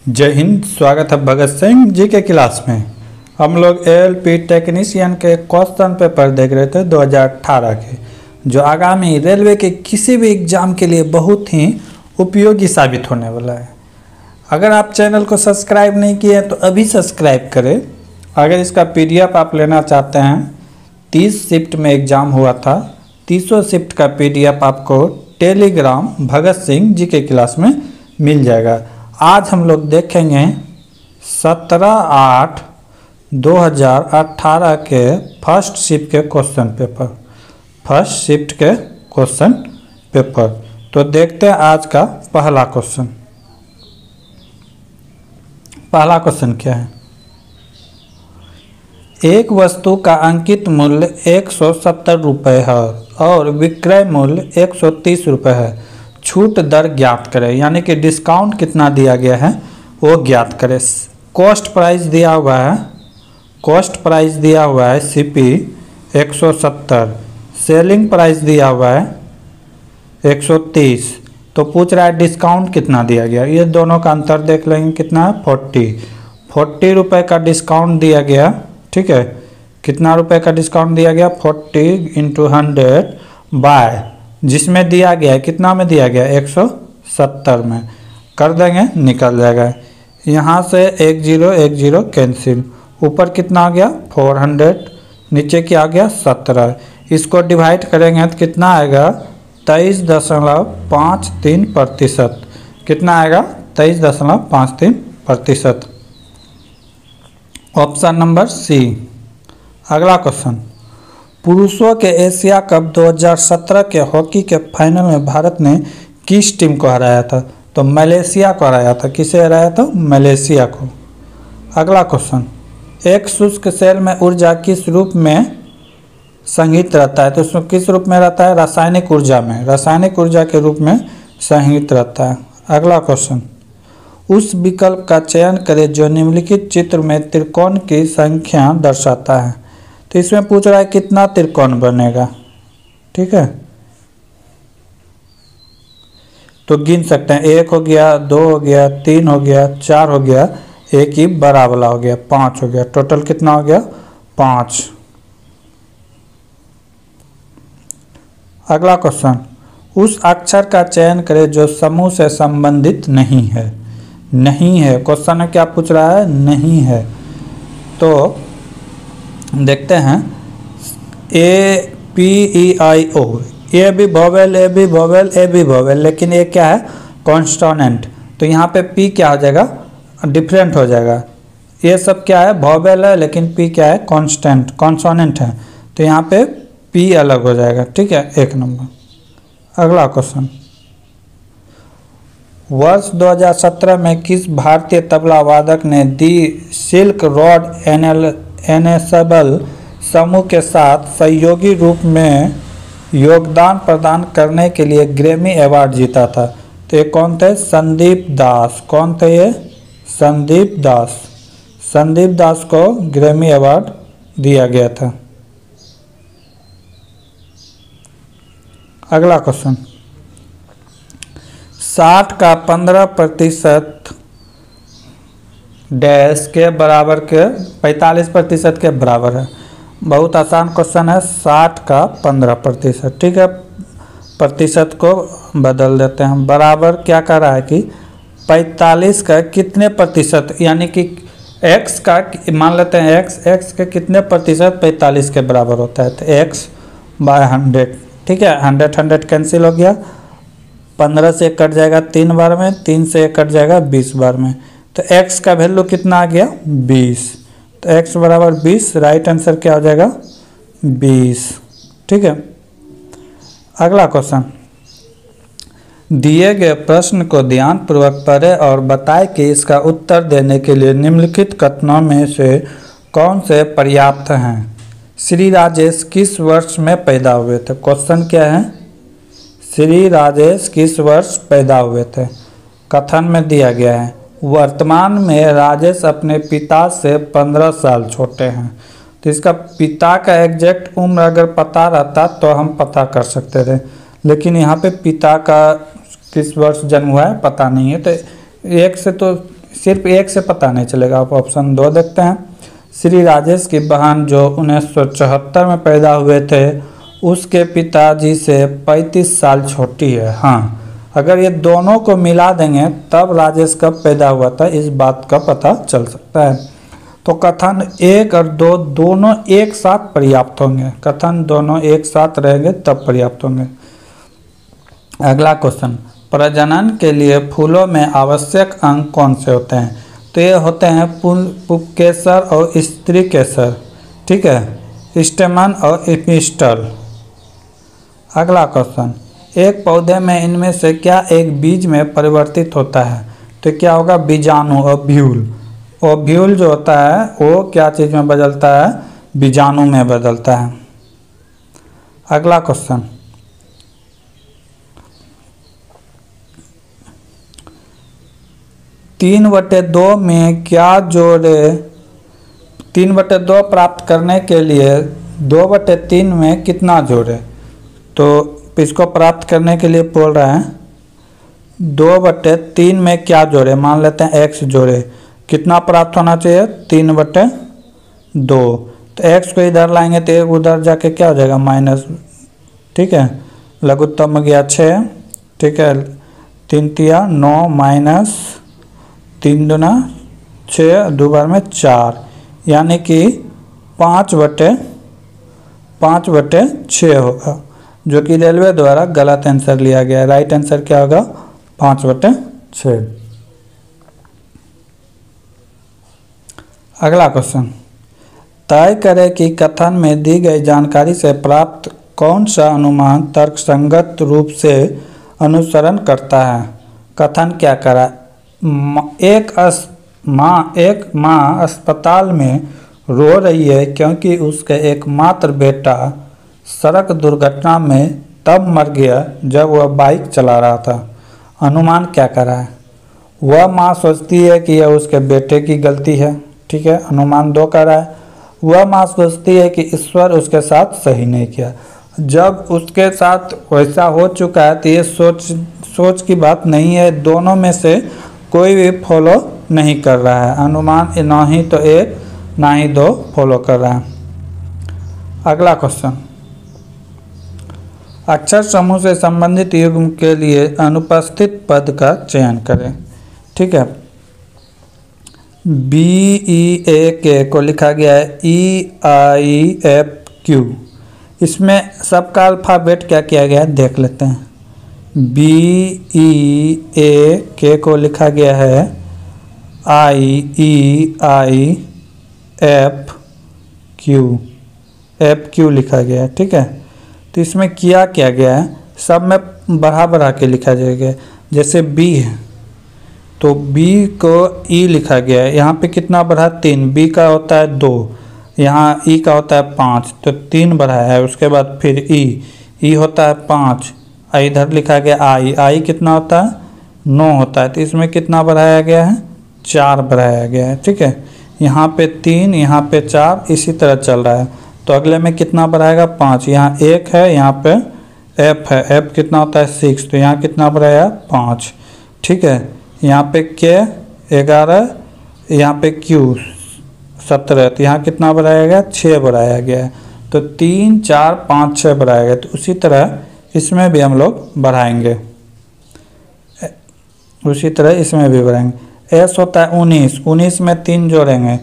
जय हिंद। स्वागत है भगत सिंह जी के क्लास में। हम लोग एएलपी टेक्नीशियन के क्वेश्चन पेपर देख रहे थे 2018 के, जो आगामी रेलवे के किसी भी एग्ज़ाम के लिए बहुत ही उपयोगी साबित होने वाला है। अगर आप चैनल को सब्सक्राइब नहीं किए तो अभी सब्सक्राइब करें। अगर इसका पीडीएफ आप लेना चाहते हैं, 30 शिफ्ट में एग्ज़ाम हुआ था, 30 शिफ्ट का पीडीएफ आपको टेलीग्राम भगत सिंह जी के क्लास में मिल जाएगा। आज हम लोग देखेंगे 17/8/2018 के फर्स्ट शिफ्ट के क्वेश्चन पेपर। तो देखते हैं आज का पहला क्वेश्चन क्या है। एक वस्तु का अंकित मूल्य 170 रुपये है और विक्रय मूल्य 130 रुपये है। छूट दर ज्ञात करें, यानी कि डिस्काउंट कितना दिया गया है वो ज्ञात करें। कॉस्ट प्राइस दिया हुआ है सीपी 170, सेलिंग प्राइस दिया हुआ है 130। तो पूछ रहा है डिस्काउंट कितना दिया गया। ये दोनों का अंतर देख लेंगे, कितना है 40 रुपये का डिस्काउंट दिया गया। ठीक है, कितना रुपए का डिस्काउंट दिया गया, 40 × 100 बाय, जिसमें दिया गया है, कितना में दिया गया 170 में कर देंगे, निकल जाएगा। यहाँ से 1 0 कैंसिल, ऊपर कितना आ गया 400, नीचे क्या आ गया 17। इसको डिवाइड करेंगे तो कितना आएगा 23.53%। कितना आएगा 23.53%। Option number C. अगला क्वेश्चन, पुरुषों के एशिया कप 2017 के हॉकी के फाइनल में भारत ने किस टीम को हराया था। तो मलेशिया को हराया था। किसे हराया था? मलेशिया को। अगला क्वेश्चन, एक शुष्क सेल में ऊर्जा किस रूप में संग्रहित रहता है। तो उसमें किस रूप में रहता है? रासायनिक ऊर्जा के रूप में संग्रहित रहता है। अगला क्वेश्चन, उस विकल्प का चयन करें जो निम्नलिखित चित्र में त्रिकोण की संख्या दर्शाता है। तो इसमें पूछ रहा है कितना त्रिकोण बनेगा। ठीक है, तो गिन सकते हैं, 1 हो गया, 2 हो गया, 3 हो गया, 4 हो गया, एक ही बड़ा वाला हो गया, 5 हो गया। टोटल कितना हो गया 5। अगला क्वेश्चन, उस अक्षर का चयन करें जो समूह से संबंधित नहीं है। क्वेश्चन में क्या पूछ रहा है? नहीं है। तो देखते हैं, APEIO, ए भी वोवेल, लेकिन ये क्या है? कॉन्स्टोनेंट। तो यहाँ पे P क्या हो जाएगा? डिफरेंट हो जाएगा। ये सब क्या है? वोवेल है, लेकिन P क्या है? कॉन्सोनेंट है। तो यहाँ पे P अलग हो जाएगा। ठीक है, 1 नंबर। अगला क्वेश्चन, वर्ष 2017 में किस भारतीय तबला वादक ने दी सिल्क रोड एनेसेबल समूह के साथ सहयोगी रूप में योगदान प्रदान करने के लिए ग्रैमी अवार्ड जीता था। तो ये कौन थे? संदीप दास। कौन थे ये? संदीप दास को ग्रैमी अवार्ड दिया गया था। अगला क्वेश्चन, 60 का 15% डैश के बराबर के 45% के बराबर है। बहुत आसान क्वेश्चन है। 60 का 15%। ठीक है, प्रतिशत को बदल देते हैं। बराबर क्या कर रहा है कि 45 का कितने प्रतिशत, यानी कि x का, मान लेते हैं x के कितने प्रतिशत 45 के बराबर होता है। तो x/100। ठीक है, 100 कैंसिल हो गया, 15 से कट जाएगा 3 बार में, 3 से कट जाएगा 20 बार में। तो x का वैल्यू कितना आ गया 20। तो x बराबर 20, राइट आंसर क्या हो जाएगा 20। ठीक है। अगला क्वेश्चन, दिए गए प्रश्न को ध्यानपूर्वक पढ़ें और बताएं कि इसका उत्तर देने के लिए निम्नलिखित कथनों में से कौन से पर्याप्त हैं। श्री राजेश किस वर्ष में पैदा हुए थे। क्वेश्चन क्या है? श्री राजेश किस वर्ष पैदा हुए थे। कथन में दिया गया है, वर्तमान में राजेश अपने पिता से 15 साल छोटे हैं। तो इसका पिता का एग्जैक्ट उम्र अगर पता रहता तो हम पता कर सकते थे, लेकिन यहाँ पे पिता का किस वर्ष जन्म हुआ है पता नहीं है। तो 1 से तो सिर्फ एक से पता नहीं चलेगा। आप ऑप्शन 2 देखते हैं। श्री राजेश की बहन जो 1974 में पैदा हुए थे उसके पिताजी से 35 साल छोटी है। हाँ, अगर ये दोनों को मिला देंगे तब राजेश कब पैदा हुआ था इस बात का पता चल सकता है। तो कथन 1 और 2 दोनों एक साथ पर्याप्त होंगे। कथन दोनों एक साथ रहेंगे तब पर्याप्त होंगे। अगला क्वेश्चन, प्रजनन के लिए फूलों में आवश्यक अंग कौन से होते हैं? तो ये होते हैं पुंकेसर और स्त्री केसर, ठीक है, स्टेमन और एपिस्टल। अगला क्वेश्चन, एक पौधे में इनमें से क्या एक बीज में परिवर्तित होता है? तो क्या होगा? बीजाणु और ओव्यूल। ओव्यूल जो होता है वो क्या चीज़ में बदलता है? बीजाणु में बदलता है। अगला क्वेश्चन, तीन बटे दो में क्या जोड़े? 3/2 प्राप्त करने के लिए 2/3 में कितना जोड़े? तो इसको प्राप्त करने के लिए बोल रहे हैं 2/3 में क्या जोड़े? मान लेते हैं x जोड़े। कितना प्राप्त होना चाहिए? 3/2। तो x को इधर लाएंगे तो एक उधर जाके क्या हो जाएगा? माइनस, ठीक है। लघुत्तम में गया 6, ठीक है। 3 तिया 9 माइनस 3 दूना 6, 2 बार में 4, यानी कि 5/6 होगा, जो कि रेलवे द्वारा गलत आंसर लिया गया है। राइट आंसर क्या होगा? 5/6। अगला क्वेश्चन, तय करें कि कथन में दी गई जानकारी से प्राप्त कौन सा अनुमान तर्कसंगत रूप से अनुसरण करता है? कथन क्या करा? एक माँ अस्पताल में रो रही है क्योंकि उसके एकमात्र बेटा सड़क दुर्घटना में तब मर गया जब वह बाइक चला रहा था। अनुमान क्या करा है? वह माँ सोचती है कि यह उसके बेटे की गलती है, ठीक है। अनुमान 2 कर रहा है, वह माँ सोचती है कि ईश्वर उसके साथ सही नहीं किया। जब उसके साथ वैसा हो चुका है तो ये सोच की बात नहीं है। दोनों में से कोई भी फॉलो नहीं कर रहा है। अनुमान ना ही तो 1 ना ही 2 फॉलो कर रहा है। अगला क्वेश्चन, अक्षर समूह से संबंधित युग्म के लिए अनुपस्थित पद का चयन करें, ठीक है। BEAK को लिखा गया है EIFQ। इसमें सबका अल्फ़ाबेट क्या किया गया है देख लेते हैं। BEAK को लिखा गया है FQ लिखा गया है, ठीक है। तो इसमें किया क्या गया है, सब में बढ़ा के लिखा जाएगा। जैसे B है तो B को E लिखा गया है, यहाँ पे कितना बढ़ा? 3। B का होता है 2, यहाँ E का होता है 5, तो 3 बढ़ाया है। उसके बाद फिर E होता है 5, इधर लिखा गया I कितना होता है? 9 होता है। तो इसमें कितना बढ़ाया गया है? 4 बढ़ाया गया है, ठीक है। यहाँ पे 3, यहाँ पे 4, इसी तरह चल रहा है। तो अगले में कितना बढ़ाएगा? 5। यहाँ 1 है, यहाँ पे F है, F कितना होता है? 6, तो यहाँ कितना बढ़ाया? 5, ठीक है। यहाँ पे K 11, यहाँ पे Q 17, तो यहाँ कितना बढ़ाया गया? 6 बढ़ाया गया है। तो 3, 4, 5, 6 बढ़ाया गया। तो उसी तरह इसमें भी हम लोग बढ़ाएंगे, उसी तरह इसमें भी बढ़ाएंगे। S होता है 19 में 3 जोड़ेंगे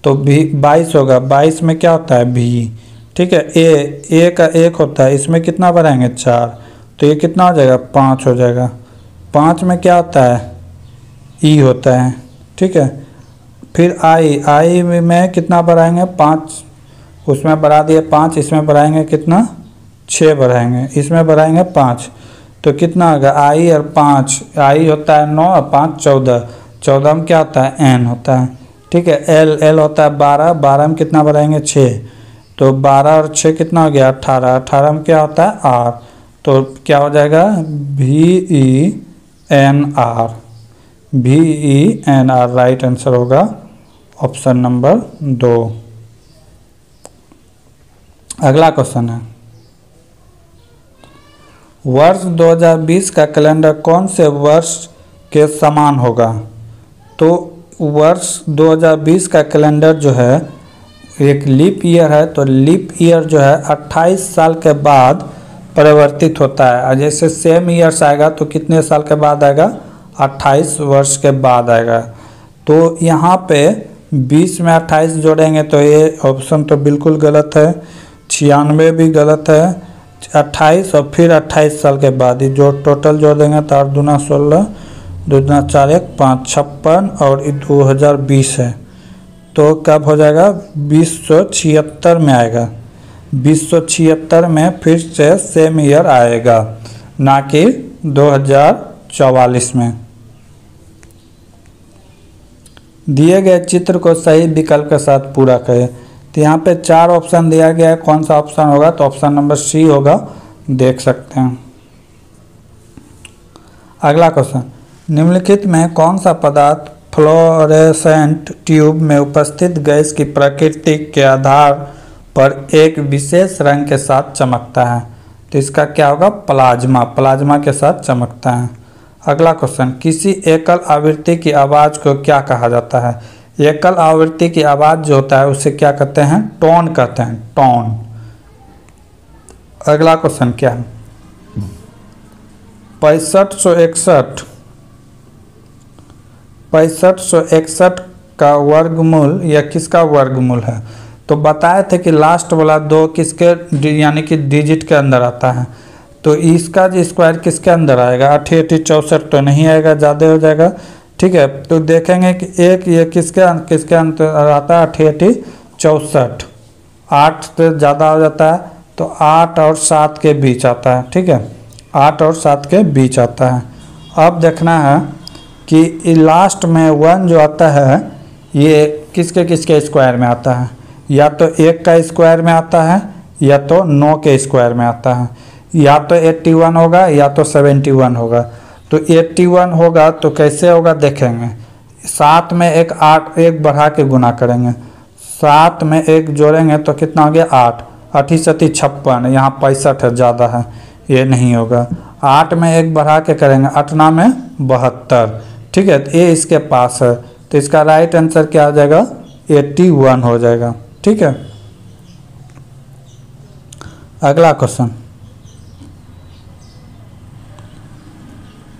तो 22 होगा। 22 में क्या होता है? V, ठीक है। A का 1 होता है, इसमें कितना बढ़ाएंगे? 4, तो ये कितना हो जाएगा? 5 हो जाएगा। 5 में क्या होता है? E होता है, ठीक है। फिर I में कितना बढ़ाएंगे? 5, उसमें बढ़ा दिए 5, इसमें बढ़ाएंगे कितना? 6 बढ़ाएंगे, इसमें बढ़ाएंगे 5, तो कितना होगा? I और 5, I होता है 9 और 5 14, 14 में क्या होता है? N होता है, ठीक है। L होता है 12, 12 में कितना बढ़ाएंगे? 6, तो 12 और 6 कितना हो गया? 18, 18 में क्या होता है? R, तो क्या हो जाएगा? VENR। राइट आंसर होगा ऑप्शन नंबर 2। अगला क्वेश्चन है, वर्ष 2020 का कैलेंडर कौन से वर्ष के समान होगा? तो वर्ष 2020 का कैलेंडर जो है एक लीप ईयर है, तो लीप ईयर जो है 28 साल के बाद परिवर्तित होता है। और जैसे सेम ईयर्स आएगा तो कितने साल के बाद आएगा, 28 वर्ष के बाद आएगा। तो यहाँ पे 20 में 28 जोड़ेंगे तो ये ऑप्शन तो बिल्कुल गलत है, 96 भी गलत है, 28 और फिर 28 साल के बाद ही जो टोटल जोड़ देंगे तो 8 दूना 16, 2 दूना 4 1 5 56 और 2020 है तो कब हो जाएगा, 2076 में आएगा। 2076 में फिर से सेम ईयर आएगा, ना कि 2044 में। दिए गए चित्र को सही विकल्प के साथ पूरा करें। तो यहाँ पे 4 ऑप्शन दिया गया है, कौन सा ऑप्शन होगा, तो ऑप्शन नंबर सी होगा, देख सकते हैं। अगला क्वेश्चन, निम्नलिखित में कौन सा पदार्थ फ्लोरेसेंट ट्यूब में उपस्थित गैस की प्रकृति के आधार पर एक विशेष रंग के साथ चमकता है। तो इसका क्या होगा, प्लाज्मा, प्लाज्मा के साथ चमकता है। अगला क्वेश्चन, किसी एकल आवृत्ति की आवाज़ को क्या कहा जाता है। एकल आवृत्ति की आवाज़ जो होता है उसे क्या कहते हैं, टोन कहते हैं, टोन। अगला क्वेश्चन क्या है, 6561 का वर्गमूल या किसका वर्गमूल है। तो बताए थे कि लास्ट वाला 2 किसके यानी कि डिजिट के अंदर आता है, तो इसका जो स्क्वायर किसके अंदर आएगा, 88 64 तो नहीं आएगा, ज़्यादा हो जाएगा। ठीक है, तो देखेंगे कि एक ये किसके अंदर आता है, 88 64, 8 से ज़्यादा हो जाता है तो 8 और 7 के बीच आता है। ठीक है, 8 और 7 के बीच आता है। अब देखना है कि लास्ट में 1 जो आता है ये किसके स्क्वायर में आता है, या तो 1 का स्क्वायर में आता है या तो 9 के स्क्वायर में आता है, या तो 81 होगा या तो 71 होगा। तो 81 होगा तो कैसे होगा देखेंगे, 7 में एक 8 एक बढ़ा के गुना करेंगे, 7 में 1 जोड़ेंगे तो कितना हो गया 8, 8 7 56, यहाँ 65 है, ज़्यादा है, ये नहीं होगा। 8 में 1 बढ़ा के करेंगे, 8 में 72। ठीक है, तो ये इसके पास है, तो इसका राइट आंसर क्या हो जाएगा, 81 हो जाएगा। ठीक है, अगला क्वेश्चन,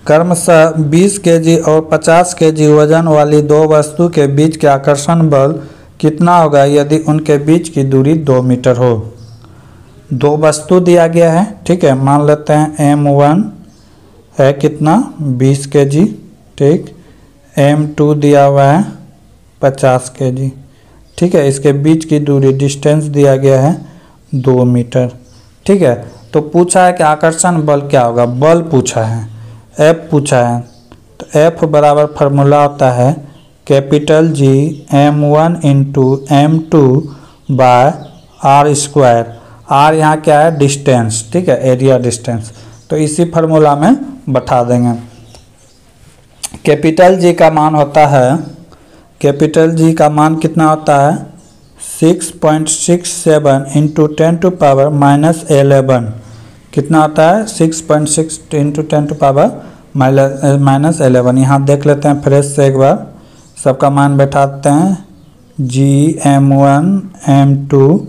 क्रमशः 20 केजी और 50 केजी वजन वाली 2 वस्तु के बीच के आकर्षण बल कितना होगा यदि उनके बीच की दूरी 2 मीटर हो। 2 वस्तु दिया गया है, ठीक है, मान लेते हैं M1 है कितना 20 केजी, ठीक, M2 दिया हुआ है 50 केजी। ठीक है, इसके बीच की दूरी डिस्टेंस दिया गया है 2 मीटर। ठीक है, तो पूछा है कि आकर्षण बल क्या होगा, बल पूछा है, F पूछा है, तो F बराबर फार्मूला होता है capital G M1 into M2 by R square. R यहाँ क्या है, डिस्टेंस, ठीक है, एरिया डिस्टेंस, तो इसी फार्मूला में बैठा देंगे। कैपिटल G का मान होता है, कैपिटल G का मान कितना होता है 6.67 इंटू 10 टू पावर -11। कितना होता है 6.6 इंटू 10 टू पावर -11। यहाँ देख लेते हैं फ्रेश से एक बार, सबका मान बैठाते हैं, G M1 M2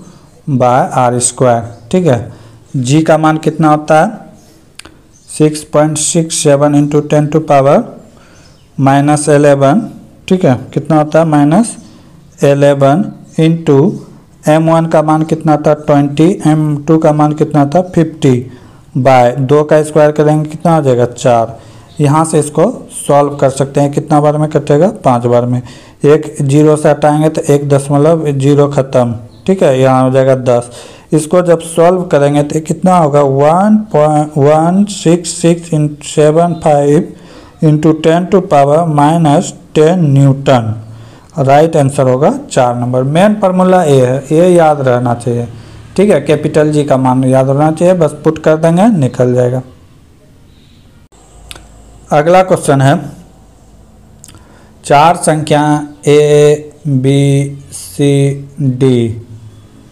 by R square. ठीक है, G का मान कितना होता है 6.67 इंटू 10 टू पावर -11। ठीक है, कितना होता है -11 इंटू M1 का मान कितना था 20, M2 का मान कितना था 50 बाय 2 का स्क्वायर करेंगे कितना हो जाएगा 4। यहाँ से इसको सॉल्व कर सकते हैं, कितना बार में कटेगा 5 बार में। एक 0 से हटाएंगे तो 1.0 खत्म। ठीक है, यहाँ हो जाएगा 10। इसको जब सॉल्व करेंगे तो कितना होगा 1.16675 into 10 to power -10 newton. Right answer होगा 4 नंबर। मेन फार्मूला ए है, ये याद रहना चाहिए। ठीक है, कैपिटल जी का मान याद रहना चाहिए, बस पुट कर देंगे निकल जाएगा। अगला क्वेश्चन है 4 संख्या ABCD।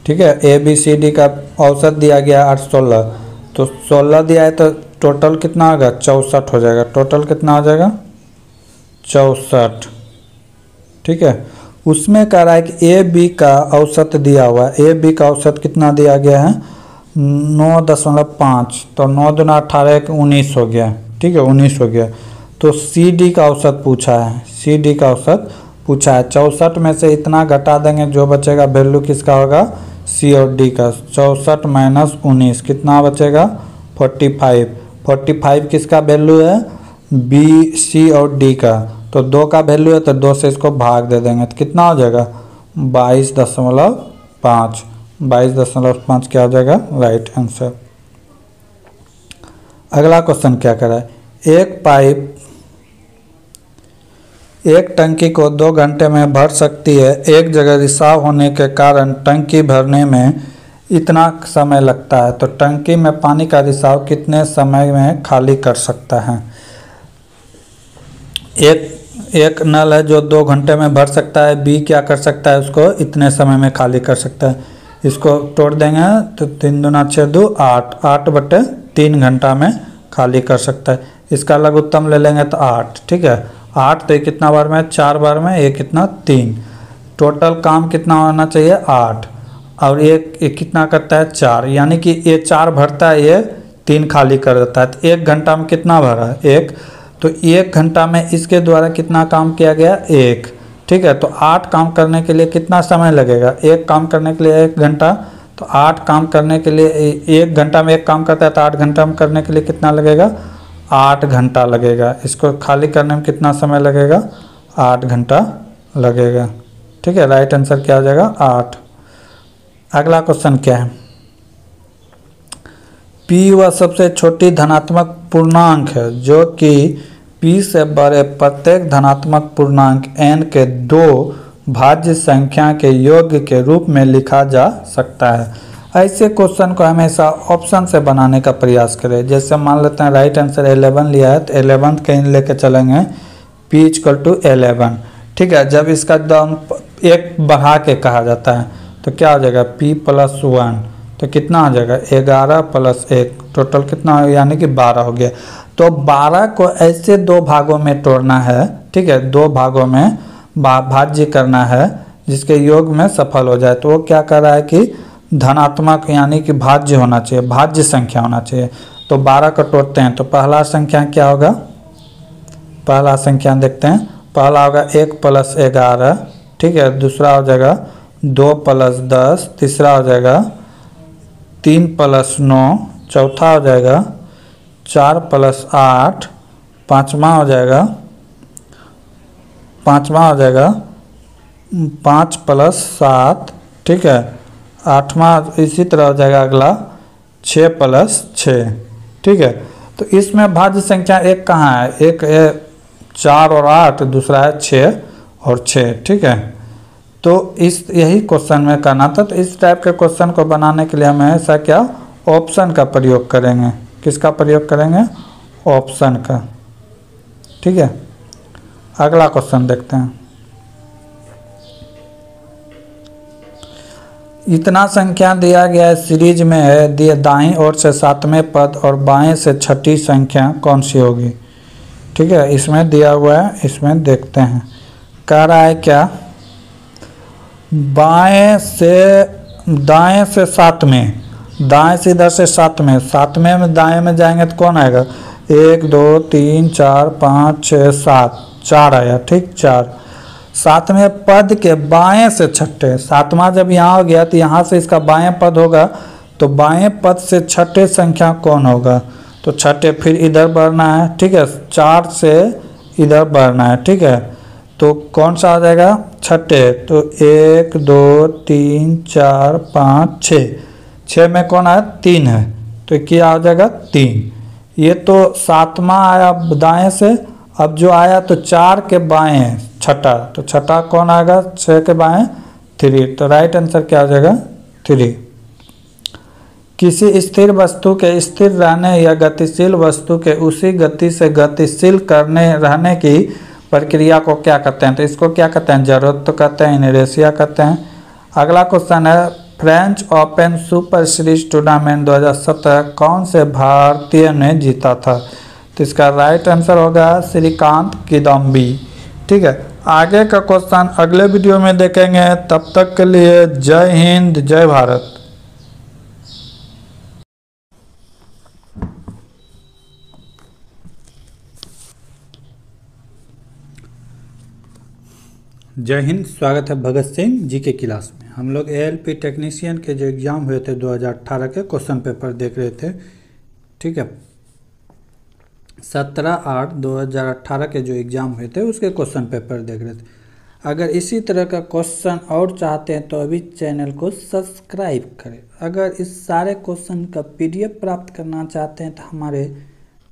ठीक है, ABCD का औसत दिया गया 816, तो 16 दिया है तो टोटल कितना होगा 64 हो जाएगा। टोटल कितना हो जाएगा 64। ठीक है। उसमें कह रहा है कि ए बी का औसत दिया हुआ है। ए बी का औसत कितना दिया गया है 9.5, तो 9 दूना 18 19 हो गया, ठीक है 19 हो गया। तो सी डी का औसत पूछा है, सी डी का औसत पूछा है। 64 में से इतना घटा देंगे, जो बचेगा वैल्यू किसका होगा सी और डी का। 64 माइनस 19 कितना बचेगा 45। 45 किसका वैल्यू है बी सी और डी का, तो 2 का वैल्यू है तो 2 से इसको भाग दे देंगे तो कितना हो जाएगा 22.5। 22.5 क्या हो जाएगा राइट आंसर। अगला क्वेश्चन क्या कर रहा है, एक पाइप एक टंकी को 2 घंटे में भर सकती है। एक जगह रिसाव होने के कारण टंकी भरने में इतना समय लगता है, तो टंकी में पानी का रिसाव कितने समय में खाली कर सकता है। एक नल है जो 2 घंटे में भर सकता है, बी क्या कर सकता है उसको इतने समय में खाली कर सकता है। इसको तोड़ देंगे तो 3 दूना 6 2 8, 8/3 घंटा में खाली कर सकता है। इसका लघुत्तम ले लेंगे तो 8, ठीक है 8, तो ये कितना बार में 4 बार में, ये कितना 3। टोटल काम कितना होना चाहिए 8, और ये कितना करता है 4, यानी कि ये 4 भरता है, ये 3 खाली कर देता है। तो 1 घंटा में कितना भरा 1, तो 1 घंटा में इसके द्वारा कितना काम किया गया 1, ठीक है। तो 8 काम करने के लिए कितना समय लगेगा, 1 काम करने के लिए 1 घंटा, तो 8 काम करने के लिए 1 घंटा में 1 काम करता है, तो 8 घंटा में करने के लिए कितना लगेगा 8 घंटा लगेगा। इसको खाली करने में कितना समय लगेगा 8 घंटा लगेगा, ठीक है। राइट आंसर क्या हो जाएगा 8। अगला क्वेश्चन क्या है, P वह सबसे छोटी धनात्मक पूर्णांक है जो कि P से बड़े प्रत्येक धनात्मक पूर्णांक n के 2 भाज्य संख्या के योग के रूप में लिखा जा सकता है। ऐसे क्वेश्चन को हमेशा ऑप्शन से बनाने का प्रयास करें। जैसे मान लेते हैं राइट आंसर 11 लिया है, तो 11 कहीं लेके चलेंगे P = 11, ठीक है। जब इसका दाम 1 बढ़ा के कहा जाता है तो क्या हो जाएगा P + 1, तो कितना हो जाएगा 11 + 1, टोटल कितना हो, यानी कि 12 हो गया। तो 12 को ऐसे 2 भागों में तोड़ना है, ठीक है 2 भागों में भाज्य करना है जिसके योग में सफल हो जाए। तो वो क्या कर रहा है कि धनात्मक यानी कि भाज्य होना चाहिए, भाज्य संख्या होना चाहिए। तो 12 को तोड़ते हैं तो पहला संख्या क्या होगा, पहला संख्या देखते हैं, पहला होगा 1 + 11, ठीक है। दूसरा हो जाएगा 2 + 10, तीसरा हो जाएगा 3 + 9, चौथा हो जाएगा 4 + 8, पाँचवा हो जाएगा 5 + 7, ठीक है। 8वां इसी तरह हो जाएगा अगला 6 + 6, ठीक है। तो इसमें भाज्य संख्या एक कहाँ है, एक है 4 और 8, दूसरा है 6 और 6, ठीक है। तो यही क्वेश्चन में करना था। तो इस टाइप के क्वेश्चन को बनाने के लिए हमें ऐसा क्या ऑप्शन का प्रयोग करेंगे। किसका प्रयोग करेंगे ऑप्शन का, ठीक है। अगला क्वेश्चन देखते हैं, इतना संख्या दिया गया है सीरीज में है, दिए दाईं ओर से 7वें पद और बाएं से 6ठी संख्या कौन सी होगी, ठीक है। इसमें दिया हुआ है, इसमें देखते हैं। कह रहा है क्या बाएं से दाएं से 7वें, दाएं से इधर से 7वें में दाएं में जाएंगे तो कौन आएगा 1 2 3 4 5 6 7, 4 आया, ठीक 4। 7वें पद के बाएं से 6ठे, 7वां जब यहाँ हो गया तो यहाँ से इसका बाएं पद होगा, तो बाएं पद से 6ठे संख्या कौन होगा, तो 6ठे फिर इधर बढ़ना है, ठीक है 4 से इधर बढ़ना है, ठीक है। तो कौन सा आ जाएगा 6ठे, तो 1 2 3 4 5 6, 6 में कौन आया 3 है, तो क्या आ जाएगा 3। ये तो 7वां आया दाएं से, अब जो आया तो 4 के बाएं 6ठा, तो 6ठा कौन आएगा 6 के बाएं 3, तो राइट आंसर क्या हो जाएगा 3। किसी स्थिर वस्तु के स्थिर रहने या गतिशील वस्तु के उसी गति से गतिशील रहने की प्रक्रिया को क्या कहते हैं, तो इसको क्या कहते हैं जरूरत तो कहते हैं, इनरेशिया कहते हैं। अगला क्वेश्चन है, French open super series tournament 2017 कौन से भारतीय ने जीता था, तो इसका राइट आंसर होगा श्रीकांत किदम्बी, ठीक है, आगे का क्वेश्चन अगले वीडियो में देखेंगे। तब तक के लिए जय हिंद, जय भारत। जय हिंद, स्वागत है भगत सिंह जी के क्लास में। हम लोग एएलपी टेक्नीशियन के जो एग्ज़ाम हुए थे 2018 के क्वेश्चन पेपर देख रहे थे। ठीक है, 17/8/2018 के जो एग्ज़ाम हुए थे उसके क्वेश्चन पेपर देख रहे थे। अगर इसी तरह का क्वेश्चन और चाहते हैं तो अभी चैनल को सब्सक्राइब करें। अगर इस सारे क्वेश्चन का पीडीएफ प्राप्त करना चाहते हैं तो हमारे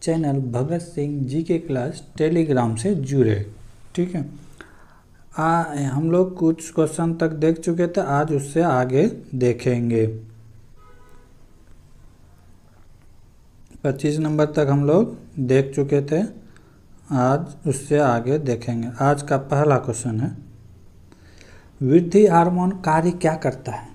चैनल भगत सिंह जी के क्लास टेलीग्राम से जुड़े। ठीक है, हम लोग कुछ क्वेश्चन तक देख चुके थे, आज उससे आगे देखेंगे। 25 नंबर तक हम लोग देख चुके थे, आज उससे आगे देखेंगे। आज का पहला क्वेश्चन है, वृद्धि हार्मोन कार्य क्या करता है?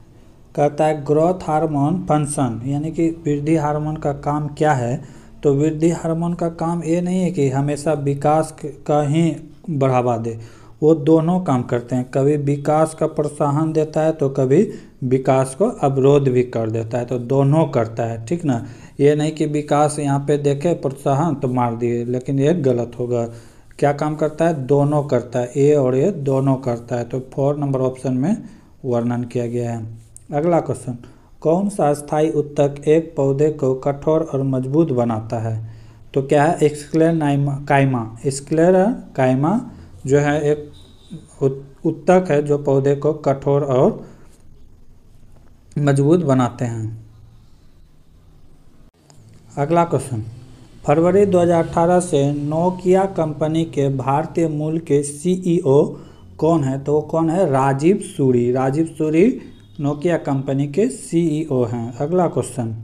कहता है ग्रोथ हार्मोन फंक्शन, यानी कि वृद्धि हार्मोन का काम क्या है? तो वृद्धि हार्मोन का काम ये नहीं है कि हमेशा विकास का ही बढ़ावा दे, वो दोनों काम करते हैं। कभी विकास का प्रोत्साहन देता है तो कभी विकास को अवरोध भी कर देता है, तो दोनों करता है। ठीक ना, ये नहीं कि विकास यहाँ पे देखे प्रोत्साहन तो मार दिए, लेकिन ये गलत होगा। क्या काम करता है? दोनों करता है, ए और ए दोनों करता है। तो 4 नंबर ऑप्शन में वर्णन किया गया है। अगला क्वेश्चन, कौन सा स्थायी उत्तक एक पौधे को कठोर और मजबूत बनाता है? तो क्या है? स्क्लेरकाइमा। स्क्लेरकाइमा जो है एक उत्तक है जो पौधे को कठोर और मजबूत बनाते हैं। अगला क्वेश्चन, फरवरी 2018 से नोकिया कंपनी के भारतीय मूल के सीईओ कौन है? तो वो कौन है? राजीव सूरी। राजीव सूरी नोकिया कंपनी के सीईओ हैं। अगला क्वेश्चन,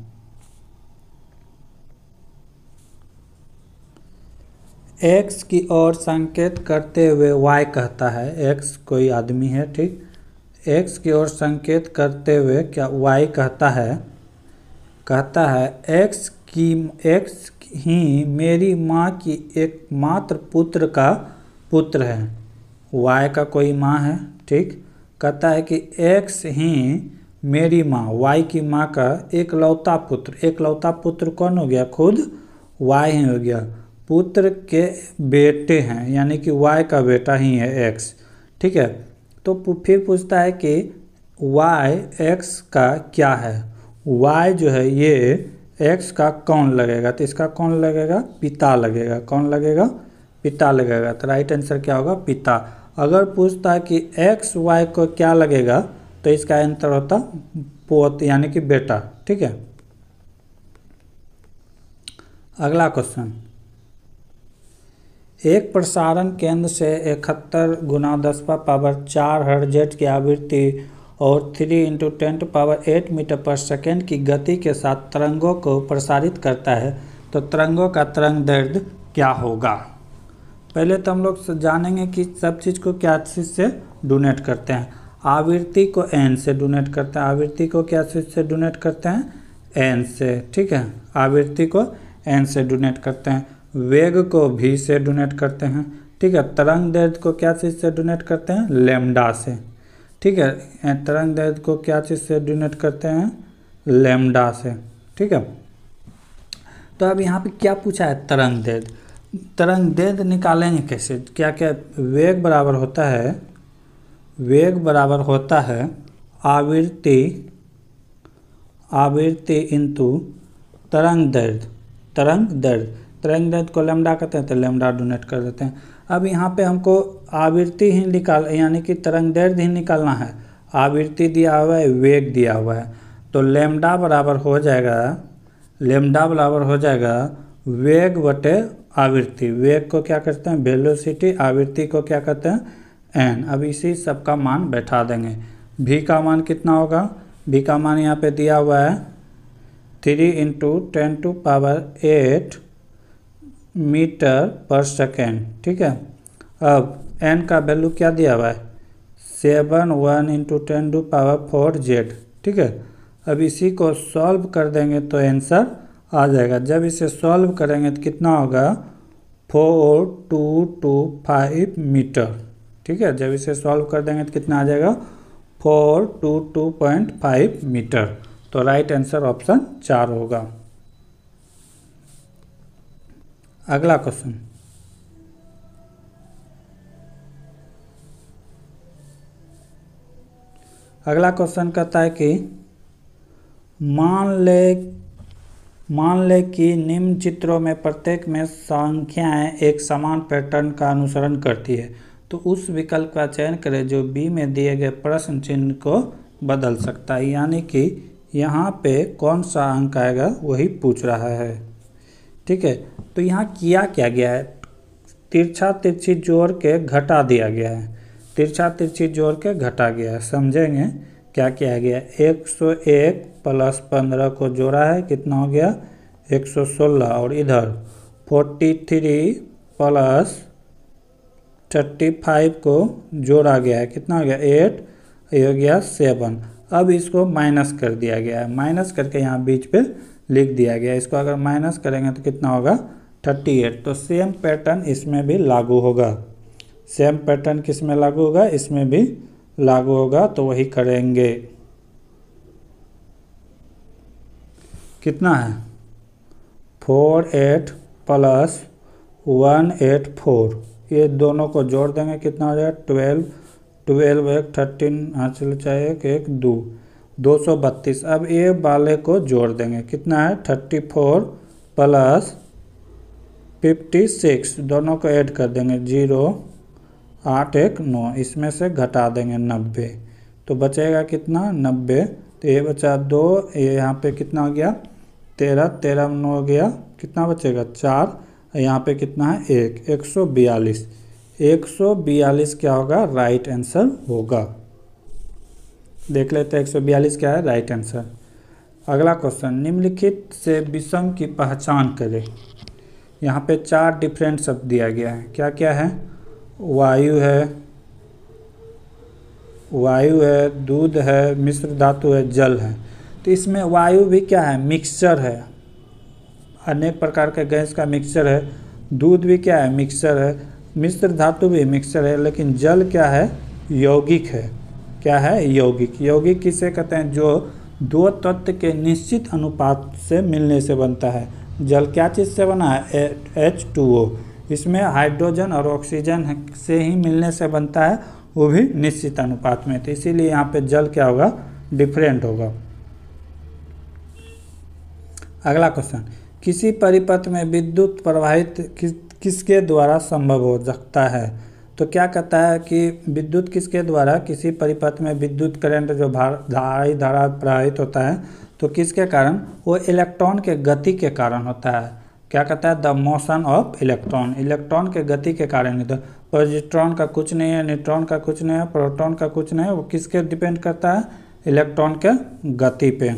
एक्स की ओर संकेत करते हुए वाई कहता है। एक्स कोई आदमी है, ठीक। एक्स की ओर संकेत करते हुए क्या वाई कहता है? कहता है एक्स ही मेरी माँ की एकमात्र पुत्र का पुत्र है। वाई का कोई माँ है, ठीक। कहता है कि एक्स ही मेरी माँ, वाई की माँ का एकलौता पुत्र। एकलौता पुत्र कौन हो गया? खुद वाई ही हो गया। पुत्र के बेटे हैं, यानी कि वाई का बेटा ही है एक्स। ठीक है, तो फिर पूछता है कि वाई एक्स का क्या है? वाई जो है ये एक्स का कौन लगेगा? तो इसका कौन लगेगा? पिता लगेगा। कौन लगेगा? पिता लगेगा। तो राइट आंसर क्या होगा? पिता। अगर पूछता है कि एक्स वाई को क्या लगेगा तो इसका आंसर होता पोत, यानी कि बेटा। ठीक है, अगला क्वेश्चन, एक प्रसारण केंद्र से 71 × 10⁻4 हर्ट्ज की आवृत्ति और 3 × 10⁸ मीटर पर सेकेंड की गति के साथ तरंगों को प्रसारित करता है, तो तरंगों का तरंग दैर्ध्य क्या होगा? पहले तो हम लोग जानेंगे कि सब चीज़ को क्या चीज़ से डोनेट करते हैं। आवृत्ति को एन से डोनेट करते हैं। आवृत्ति को क्या चीज़ से डोनेट करते हैं? एन से। ठीक है, आवृत्ति को एन से डोनेट करते हैं। वेग को भी से डोनेट करते हैं। ठीक है, तरंग दैर्ध्य को क्या चीज़ से डोनेट करते हैं? लैम्डा से। ठीक है, तरंग दैर्ध्य को क्या चीज़ से डोनेट करते हैं? लैम्डा से। ठीक है, तो अब यहाँ पे क्या पूछा है? तरंग दैर्ध्य। तरंग दैर्ध्य निकालेंगे कैसे? क्या क्या? वेग बराबर होता है, वेग बराबर होता है आवृत्ति इंटू तरंग दैर्ध्य। तरंग दैर्ध्य को लैम्डा कहते हैं, तो लैम्डा डोनेट कर देते हैं। अब यहाँ पे हमको आवृत्ति ही यानी कि तरंग दैर्ध्य ही निकालना है। आवृत्ति दिया हुआ है, वेग दिया हुआ है, तो लैम्डा बराबर हो जाएगा वेग बटे आवृत्ति। वेग को क्या करते हैं? वेलोसिटी। आवृत्ति को क्या कहते हैं? एन। अब इसी सब का मान बैठा देंगे। भी का मान कितना होगा? भी का मान यहाँ पे दिया हुआ है 3 × 10⁸ मीटर पर सेकेंड। ठीक है, अब एन का वैल्यू क्या दिया हुआ है? 7 × 10⁴ जेड। ठीक है, अब इसी को सॉल्व कर देंगे तो आंसर आ जाएगा। जब इसे सॉल्व करेंगे तो कितना होगा? 4225 मीटर। ठीक है, जब इसे सॉल्व कर देंगे तो कितना आ जाएगा 422.5 मीटर। तो राइट आंसर ऑप्शन 4 होगा। अगला क्वेश्चन, अगला क्वेश्चन कहता है कि मान ले कि निम्न चित्रों में प्रत्येक में संख्याएं एक समान पैटर्न का अनुसरण करती है, तो उस विकल्प का चयन करें जो बी में दिए गए प्रश्न चिन्ह को बदल सकता है। यानी कि यहाँ पे कौन सा अंक आएगा वही पूछ रहा है। ठीक है, तो यहाँ किया क्या गया है, तिरछा तिरछी जोड़ के घटा दिया गया है, तिरछा तिरछी जोड़ के घटा गया है। समझेंगे क्या किया गया है। 101 प्लस 15 को जोड़ा है, कितना हो गया 116। और इधर 43 प्लस 35 को जोड़ा गया है, कितना हो गया 8, ये हो गया 7। अब इसको माइनस कर दिया गया है, माइनस करके यहाँ बीच पे लिख दिया गया है। इसको अगर माइनस करेंगे तो कितना होगा 38। तो सेम पैटर्न इसमें भी लागू होगा, सेम पैटर्न किस में लागू होगा, इसमें भी लागू होगा। तो वही करेंगे। कितना है 48 प्लस 184, ये दोनों को जोड़ देंगे, कितना हो जाएगा 12, 12 एक 13 हासिल चाहिए कि 1 2, 232। अब ये वाले को जोड़ देंगे, कितना है 34 प्लस 56, दोनों को ऐड कर देंगे 0 8 1 9, इसमें से घटा देंगे 90, तो बचेगा कितना 90। तो ये बचा 2, ये यहाँ पे कितना हो गया 13, 13 में 9 हो गया, कितना बचेगा 4, यहाँ पे कितना है 1, 142। 142 क्या होगा राइट आंसर होगा। देख लेते हैं 142 क्या है राइट आंसर। अगला क्वेश्चन, निम्नलिखित से विषम की पहचान करें। यहाँ पे 4 डिफरेंट शब्द दिया गया है, क्या क्या है, वायु है, दूध है, मिश्र धातु है, जल है। तो इसमें वायु भी क्या है मिक्सचर है, अनेक प्रकार के गैस का मिक्सचर है। दूध भी क्या है मिक्सचर है, मिश्र धातु भी मिक्सचर है। लेकिन जल क्या है यौगिक है, क्या है यौगिक। यौगिक किसे कहते हैं, जो दो तत्व के निश्चित अनुपात से मिलने से बनता है। जल क्या चीज़ से बना है H2O, इसमें हाइड्रोजन और ऑक्सीजन से ही मिलने से बनता है, वो भी निश्चित अनुपात में। तो इसीलिए यहाँ पे जल क्या होगा डिफरेंट होगा। अगला क्वेश्चन, किसी परिपथ में विद्युत प्रवाहित किसके द्वारा संभव हो सकता है। तो क्या कहता है कि विद्युत किसके द्वारा, किसी परिपथ में विद्युत करंट जो धारा प्रवाहित होता है तो किसके कारण, वो इलेक्ट्रॉन के गति के कारण होता है। क्या कहता है the motion of electron, electron के गति के कारण। तो पॉजिट्रॉन का कुछ नहीं है, न्यूट्रॉन का कुछ नहीं है, प्रोटॉन का कुछ नहीं है, वो किसके डिपेंड करता है इलेक्ट्रॉन के गति पे।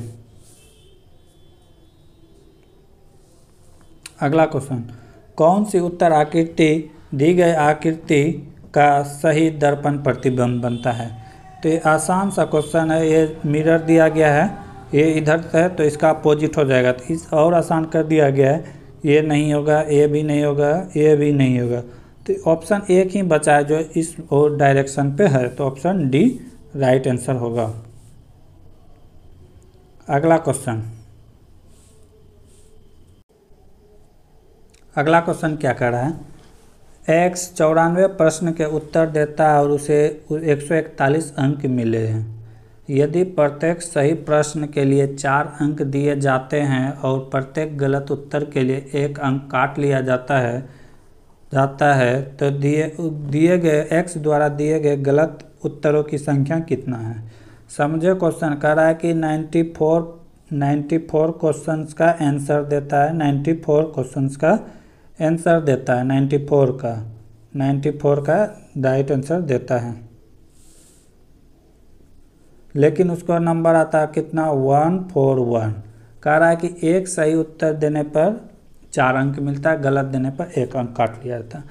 अगला क्वेश्चन, कौन सी उत्तर आकृति दी गई आकृति का सही दर्पण प्रतिबिंब बनता है। तो ये आसान सा क्वेश्चन है, ये मिरर दिया गया है, ये इधर से है तो इसका अपोजिट हो जाएगा। तो इस और आसान कर दिया गया है, ये नहीं होगा, ये भी नहीं होगा, ये भी नहीं होगा। तो ऑप्शन एक ही बचा है जो इस और डायरेक्शन पे है, तो ऑप्शन डी राइट आंसर होगा। अगला क्वेश्चन, अगला क्वेश्चन क्या कर रहा है, x 94 प्रश्न के उत्तर देता है और उसे 141 अंक मिले हैं। यदि प्रत्येक सही प्रश्न के लिए 4 अंक दिए जाते हैं और प्रत्येक गलत उत्तर के लिए 1 अंक काट लिया जाता है तो दिए गए x द्वारा दिए गए गलत उत्तरों की संख्या कितना है। समझे क्वेश्चन कह रहा है कि 94 क्वेश्चंस का आंसर देता है, 94 क्वेश्चंस का आंसर देता है, 94 का राइट आंसर देता है। लेकिन उसको नंबर आता है कितना 141। कह रहा है कि एक सही उत्तर देने पर 4 अंक मिलता है, गलत देने पर 1 अंक काट लिया जाता है।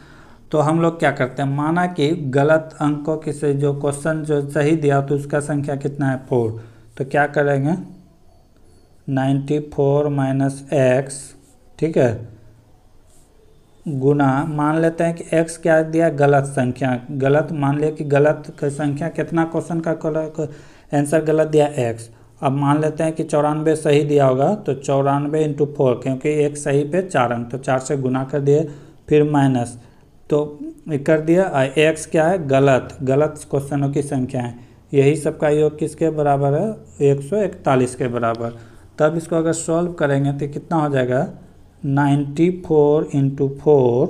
तो हम लोग क्या करते हैं, माना कि गलत अंकों की से जो क्वेश्चन जो सही दिया तो उसका संख्या कितना है 4। तो क्या करेंगे 94 - x, ठीक है, गुना, मान लेते हैं कि x क्या दिया, गलत संख्या, गलत मान लिया कि गलत संख्या कितना, क्वेश्चन का आंसर गलत दिया x। अब मान लेते हैं कि 94 सही दिया होगा, तो 94 इंटू 4, क्योंकि एक सही पे 4 अंक, तो 4 से गुना कर दिए, फिर माइनस, तो कर दिया। x क्या है, गलत क्वेश्चनों की संख्या है, यही सबका योग किसके बराबर है, 141 के बराबर। तब इसको अगर सॉल्व करेंगे तो कितना हो जाएगा, 94 इंटू 4,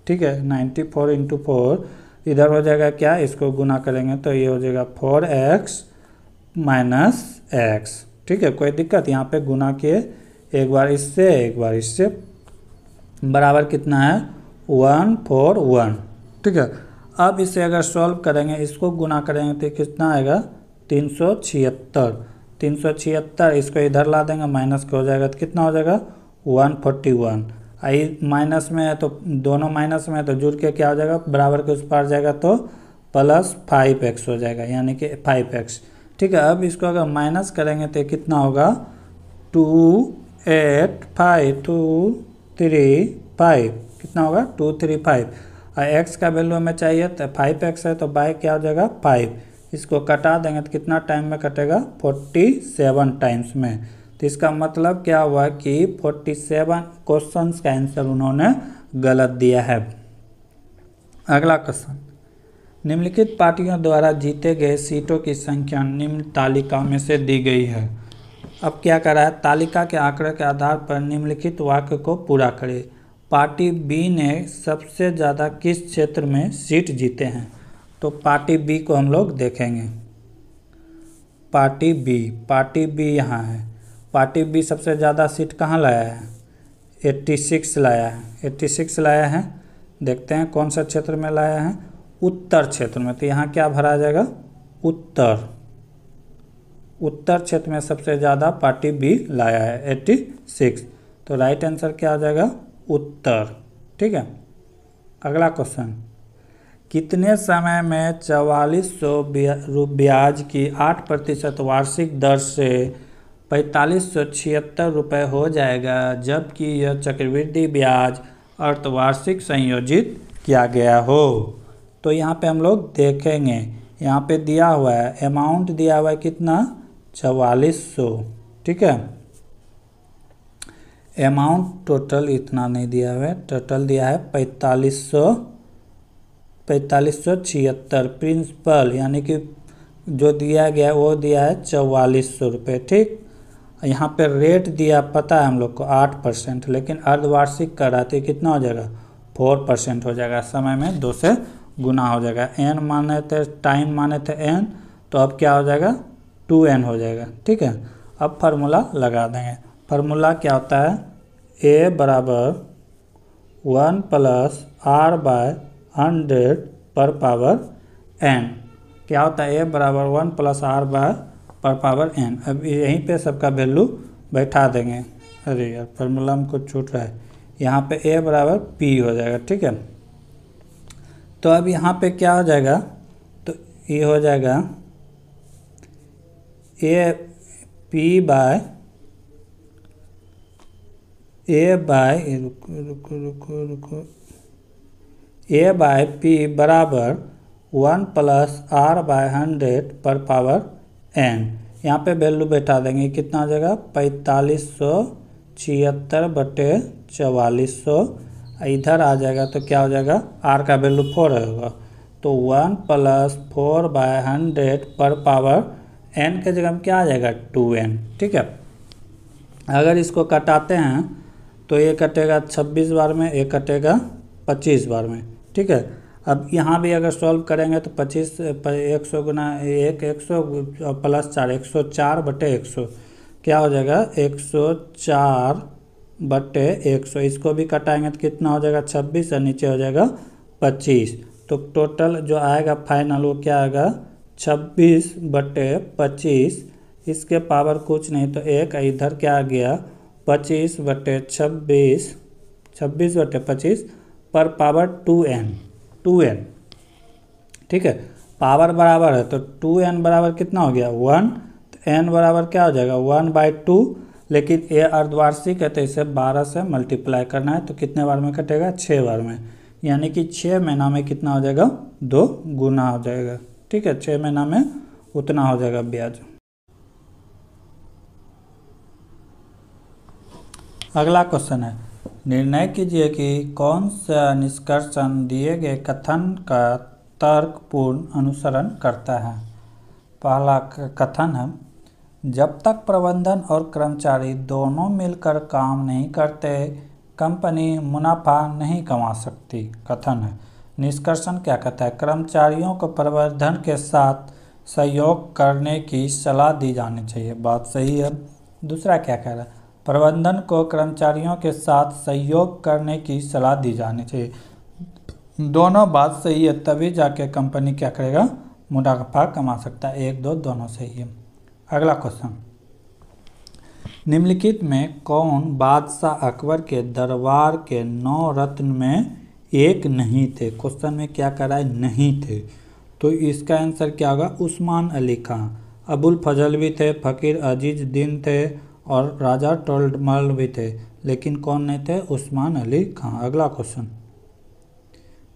ठीक है, 94 इंटू 4, इधर हो जाएगा क्या, इसको गुना करेंगे तो ये हो जाएगा 4x माइनस x, ठीक है, कोई दिक्कत, यहाँ पे गुना किए, एक बार इससे, बराबर कितना है, 141, ठीक है। अब इसे अगर सॉल्व करेंगे, इसको गुना करेंगे तो कितना आएगा, 376, इसको इधर ला देंगे, माइनस का हो जाएगा तो कितना हो जाएगा, 141। आई माइनस में है तो दोनों माइनस में है तो जुड़ के क्या हो जाएगा, बराबर के उस पार जाएगा तो प्लस 5x हो जाएगा, यानी कि 5x, ठीक है। अब इसको अगर माइनस करेंगे तो कितना होगा, 235, कितना होगा, 235, और x का वैल्यू हमें चाहिए तो 5x है, तो बाय क्या हो जाएगा 5, इसको कटा देंगे तो कितना टाइम में कटेगा, 47 टाइम्स में। तो इसका मतलब क्या हुआ कि 47 क्वेश्चंस का आंसर उन्होंने गलत दिया है। अगला क्वेश्चन, निम्नलिखित पार्टियों द्वारा जीते गए सीटों की संख्या निम्न तालिका में से दी गई है। अब क्या कर रहा है, तालिका के आंकड़े के आधार पर निम्नलिखित वाक्य को पूरा करें। पार्टी बी ने सबसे ज़्यादा किस क्षेत्र में सीट जीते हैं, तो पार्टी बी को हम लोग देखेंगे। पार्टी बी यहाँ है, पार्टी बी सबसे ज़्यादा सीट कहाँ लाया है, 86 लाया है, 86 लाया है। देखते हैं कौन सा क्षेत्र में लाया है, उत्तर क्षेत्र में, तो यहाँ क्या भरा जाएगा, उत्तर क्षेत्र में सबसे ज़्यादा पार्टी बी लाया है 86, तो राइट आंसर क्या हो जाएगा, उत्तर, ठीक है। अगला क्वेश्चन, कितने समय में 4400 ब्याज की 8% वार्षिक दर से 4576 रुपये हो जाएगा, जबकि यह चक्रवृद्धि ब्याज अर्धवार्षिक संयोजित किया गया हो। तो यहाँ पे हम लोग देखेंगे, यहाँ पे दिया हुआ है, अमाउंट दिया हुआ है कितना, 4400, ठीक है। अमाउंट टोटल इतना नहीं दिया हुआ है, टोटल दिया है 4576, प्रिंसिपल यानी कि जो दिया गया वो दिया है 4400 रुपये, ठीक। यहाँ पे रेट दिया पता है हम लोग को 8%, लेकिन अर्धवार्षिक कराते कितना हो जाएगा, 4% हो जाएगा, समय में 2 से गुना हो जाएगा। n माने थे, टाइम माने थे n, तो अब क्या हो जाएगा, 2n हो जाएगा, ठीक है। अब फार्मूला लगा देंगे, फार्मूला क्या होता है, a बराबर 1 + r/100 पर पावर n, क्या होता है, a बराबर 1 + r/n। अब यहीं पे सबका वैल्यू बैठा देंगे, अरे यार फार्मूला हमको छूट रहा है, यहाँ पे a बराबर p हो जाएगा, ठीक है। तो अब यहाँ पे क्या हो जाएगा, तो ये हो जाएगा a बाय p बराबर 1 + r/100 पर पावर n। यहाँ पे वैल्यू बैठा देंगे, कितना हो जाएगा, 4576/4400, इधर आ जाएगा तो क्या हो जाएगा, r का वैल्यू 4 होगा, तो 1 + 4/100 पर पावर n के जगह में क्या आ जाएगा, 2n, ठीक है। अगर इसको कटाते हैं तो ये कटेगा 26 बार में, ये कटेगा 25 बार में, ठीक है। अब यहाँ भी अगर सॉल्व करेंगे तो 100 + 4 104/100 क्या हो जाएगा, 104/100, इसको भी कटाएंगे तो कितना हो जाएगा, 26, और नीचे हो जाएगा 25, तो टोटल जो आएगा फाइनल वो क्या आएगा, 26/25, इसके पावर कुछ नहीं तो 1, इधर क्या आ गया, 25/26, 26/25 पर पावर 2n, ठीक है। पावर बराबर है तो 2n बराबर कितना हो गया, 1, तो n बराबर क्या हो जाएगा, 1/2, लेकिन ये अर्धवार्षिक है तो इसे 12 से मल्टीप्लाई करना है, तो कितने बार में कटेगा, 6 बार में, यानी कि 6 महीना में कितना हो जाएगा, 2 गुना हो जाएगा। ठीक है, 6 महीना में उतना हो जाएगा ब्याज। अगला क्वेश्चन है, निर्णय कीजिए कि कौन सा निष्कर्षण दिए गए कथन का तर्कपूर्ण अनुसरण करता है। पहला कथन है, जब तक प्रबंधन और कर्मचारी दोनों मिलकर काम नहीं करते कंपनी मुनाफा नहीं कमा सकती। कथन है। निष्कर्षण क्या कहता है, कर्मचारियों को प्रबंधन के साथ सहयोग करने की सलाह दी जानी चाहिए। बात सही है। दूसरा क्या कह रहा है, प्रबंधन को कर्मचारियों के साथ सहयोग करने की सलाह दी जानी चाहिए। दोनों बात सही है, तभी जाके कंपनी क्या करेगा, मुनाफा कमा सकता है। 1, 2 दोनों सही है। अगला क्वेश्चन, निम्नलिखित में कौन बादशाह अकबर के दरबार के 9 रत्न में एक नहीं थे। क्वेश्चन में क्या कह रहा है, नहीं थे, तो इसका आंसर क्या होगा, उस्मान अली खां। अबुल फजल भी थे, फकीर अजीज दीन थे और राजा टोलमल भी थे, लेकिन कौन नहीं थे, उस्मान अली खां। अगला क्वेश्चन,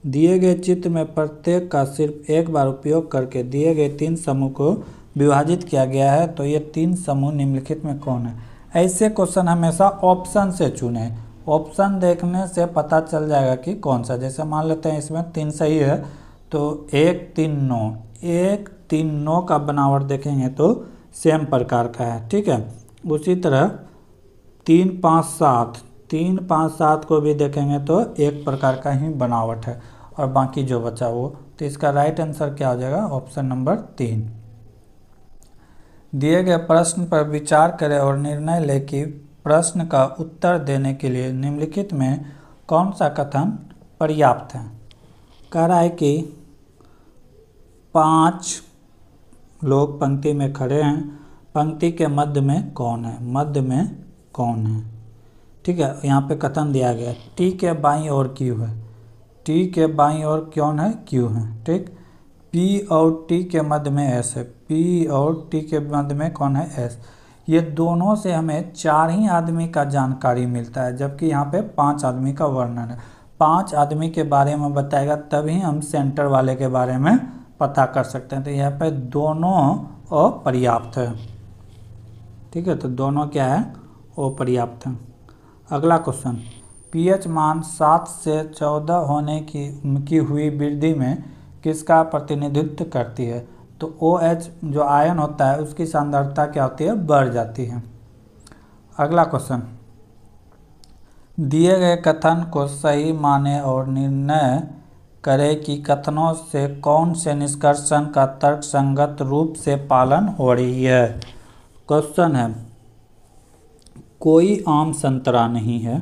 दिए गए चित्र में प्रत्येक का सिर्फ एक बार उपयोग करके दिए गए 3 समूह को विभाजित किया गया है, तो ये 3 समूह निम्नलिखित में कौन है। ऐसे क्वेश्चन हमेशा ऑप्शन से चुने, ऑप्शन देखने से पता चल जाएगा कि कौन सा। जैसे मान लेते हैं इसमें 3 सही है, तो 1, 3, 9, 1, 3, 9 का बनावट देखेंगे तो सेम प्रकार का है। ठीक है, उसी तरह 3, 5, 7, 3, 5, 7 को भी देखेंगे तो एक प्रकार का ही बनावट है, और बाकी जो बचा वो, तो इसका राइट आंसर क्या हो जाएगा, ऑप्शन नंबर 3। दिए गए प्रश्न पर विचार करें और निर्णय लें कि प्रश्न का उत्तर देने के लिए निम्नलिखित में कौन सा कथन पर्याप्त है। कह रहा है कि 5 लोग पंक्ति में खड़े हैं, पंक्ति के मध्य में कौन है, मध्य में कौन है। ठीक है, यहाँ पे कथन दिया गया, टी के बाईं ओर क्यू है, टी के बाईं ओर कौन है, क्यू है। ठीक, पी और टी के मध्य में एस है, पी और टी के मध्य में कौन है, एस। ये दोनों से हमें 4 ही आदमी का जानकारी मिलता है, जबकि यहाँ पे 5 आदमी का वर्णन है। 5 आदमी के बारे में बताएगा तभी हम सेंटर वाले के बारे में पता कर सकते हैं। तो यहाँ पे दोनों अपर्याप्त है। ठीक है, तो दोनों क्या है, अपर्याप्त है। अगला क्वेश्चन, पीएच मान 7 से 14 होने की हुई वृद्धि में किसका प्रतिनिधित्व करती है। तो OH जो आयन होता है उसकी सांद्रता क्या होती है, बढ़ जाती है। अगला क्वेश्चन, दिए गए कथन को सही माने और निर्णय करें कि कथनों से कौन से निष्कर्षण का तर्कसंगत रूप से पालन हो रही है। क्वेश्चन है, कोई आम संतरा नहीं है।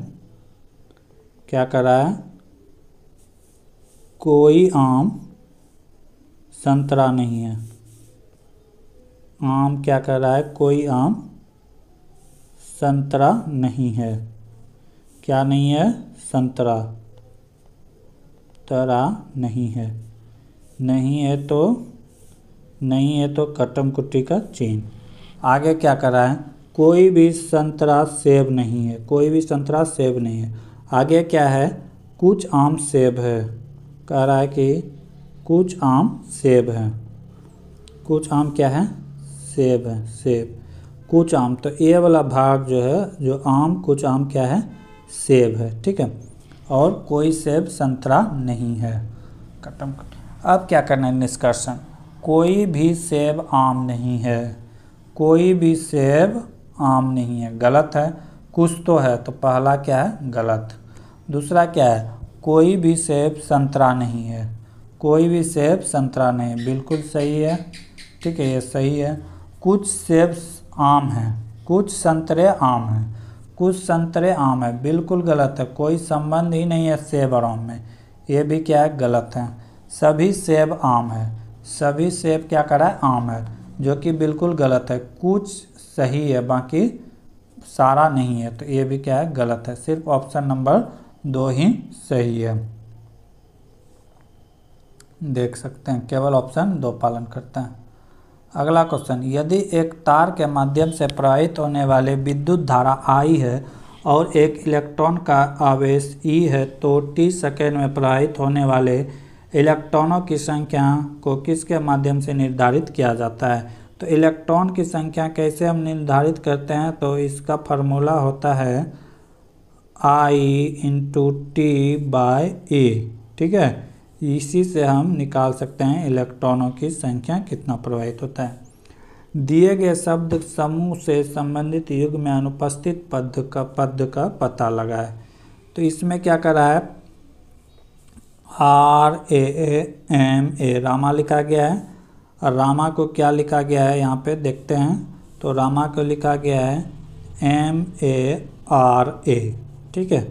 क्या कर रहा है, कोई आम संतरा नहीं है। आम क्या कर रहा है, कोई आम संतरा नहीं है। क्या नहीं है, संतरा, तरा नहीं है। नहीं है तो कटम कुट्टी का चिन्ह। आगे क्या कर रहा है, कोई भी संतरा सेब नहीं है, कोई भी संतरा सेब नहीं है। आगे क्या है, कुछ आम सेब है। कह रहा है कि कुछ आम सेब है, कुछ आम क्या है, सेब है, सेब, कुछ आम। तो ये वाला भाग जो है, जो आम, कुछ आम क्या है, सेब है। ठीक है, और कोई सेब संतरा नहीं है। खत्म। अब क्या करना है, निष्कर्षण, कोई भी सेब आम नहीं है, कोई भी सेब आम नहीं है, गलत है। कुछ तो है, तो पहला क्या है, गलत। दूसरा क्या है, कोई भी सेब संतरा नहीं है, कोई भी सेब संतरा नहीं, बिल्कुल सही है। ठीक है, ये सही है। कुछ सेब आम हैं, कुछ संतरे आम हैं, कुछ संतरे आम है, बिल्कुल गलत है। कोई संबंध ही नहीं है सेब और आम में, ये भी क्या है, गलत है। सभी सेब आम है, सभी सेब क्या कर रहा है, आम है, जो कि बिल्कुल गलत है। कुछ सही है, बाकी सारा नहीं है, तो ये भी क्या है, गलत है। सिर्फ ऑप्शन नंबर 2 ही सही है। देख सकते हैं, केवल ऑप्शन 2 पालन करता है। अगला क्वेश्चन, यदि एक तार के माध्यम से प्रवाहित होने वाले विद्युत धारा I है और एक इलेक्ट्रॉन का आवेश E है तो t सेकेंड में प्रवाहित होने वाले इलेक्ट्रॉनों की संख्या को किसके माध्यम से निर्धारित किया जाता है। तो इलेक्ट्रॉन की संख्या कैसे हम निर्धारित करते हैं, तो इसका फार्मूला होता है I × T/A। ठीक है, इसी से हम निकाल सकते हैं इलेक्ट्रॉनों की संख्या कितना प्रवाहित होता है। दिए गए शब्द समूह से संबंधित युग्म में अनुपस्थित पद का पता लगाए। तो इसमें क्या करा है, RAMA रामा लिखा गया है, और रामा को क्या लिखा गया है यहाँ पे देखते हैं। तो रामा को लिखा गया है MARA। ठीक है,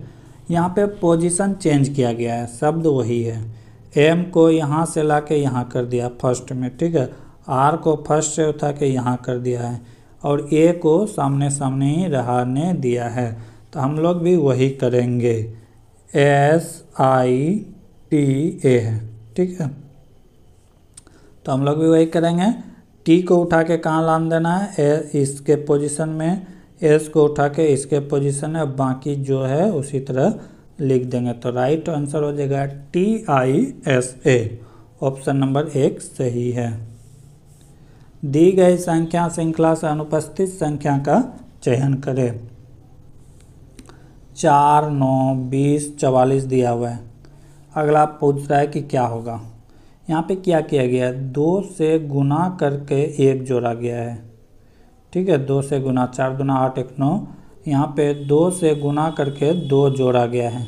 यहाँ पे पोजीशन चेंज किया गया है, शब्द वही है। M को यहाँ से ला के यहाँ कर दिया फर्स्ट में। ठीक है, R को फर्स्ट से उठा के यहाँ कर दिया है, और A को सामने सामने ही रहने दिया है। तो हम लोग भी वही करेंगे, SITA है। ठीक है, तो हम लोग भी वही करेंगे। T को उठा के कहाँ लान देना है, इसके पोजीशन में, S को उठा के इसके पोजीशन में, बाकी जो है उसी तरह लिख देंगे। तो राइट आंसर हो जाएगा TISA। ऑप्शन नंबर 1 सही है। दी गई संख्या श्रृंखला से अनुपस्थित संख्या का चयन करें। 4, 9, 20, 44 दिया हुआ है। अगला पूछ रहा है कि क्या होगा। यहाँ पे क्या किया गया है, 2 से गुना करके 1 जोड़ा गया है। ठीक है, 2 से गुना, 4 दूना 8, 1 9। यहाँ पे 2 से गुना करके 2 जोड़ा गया है।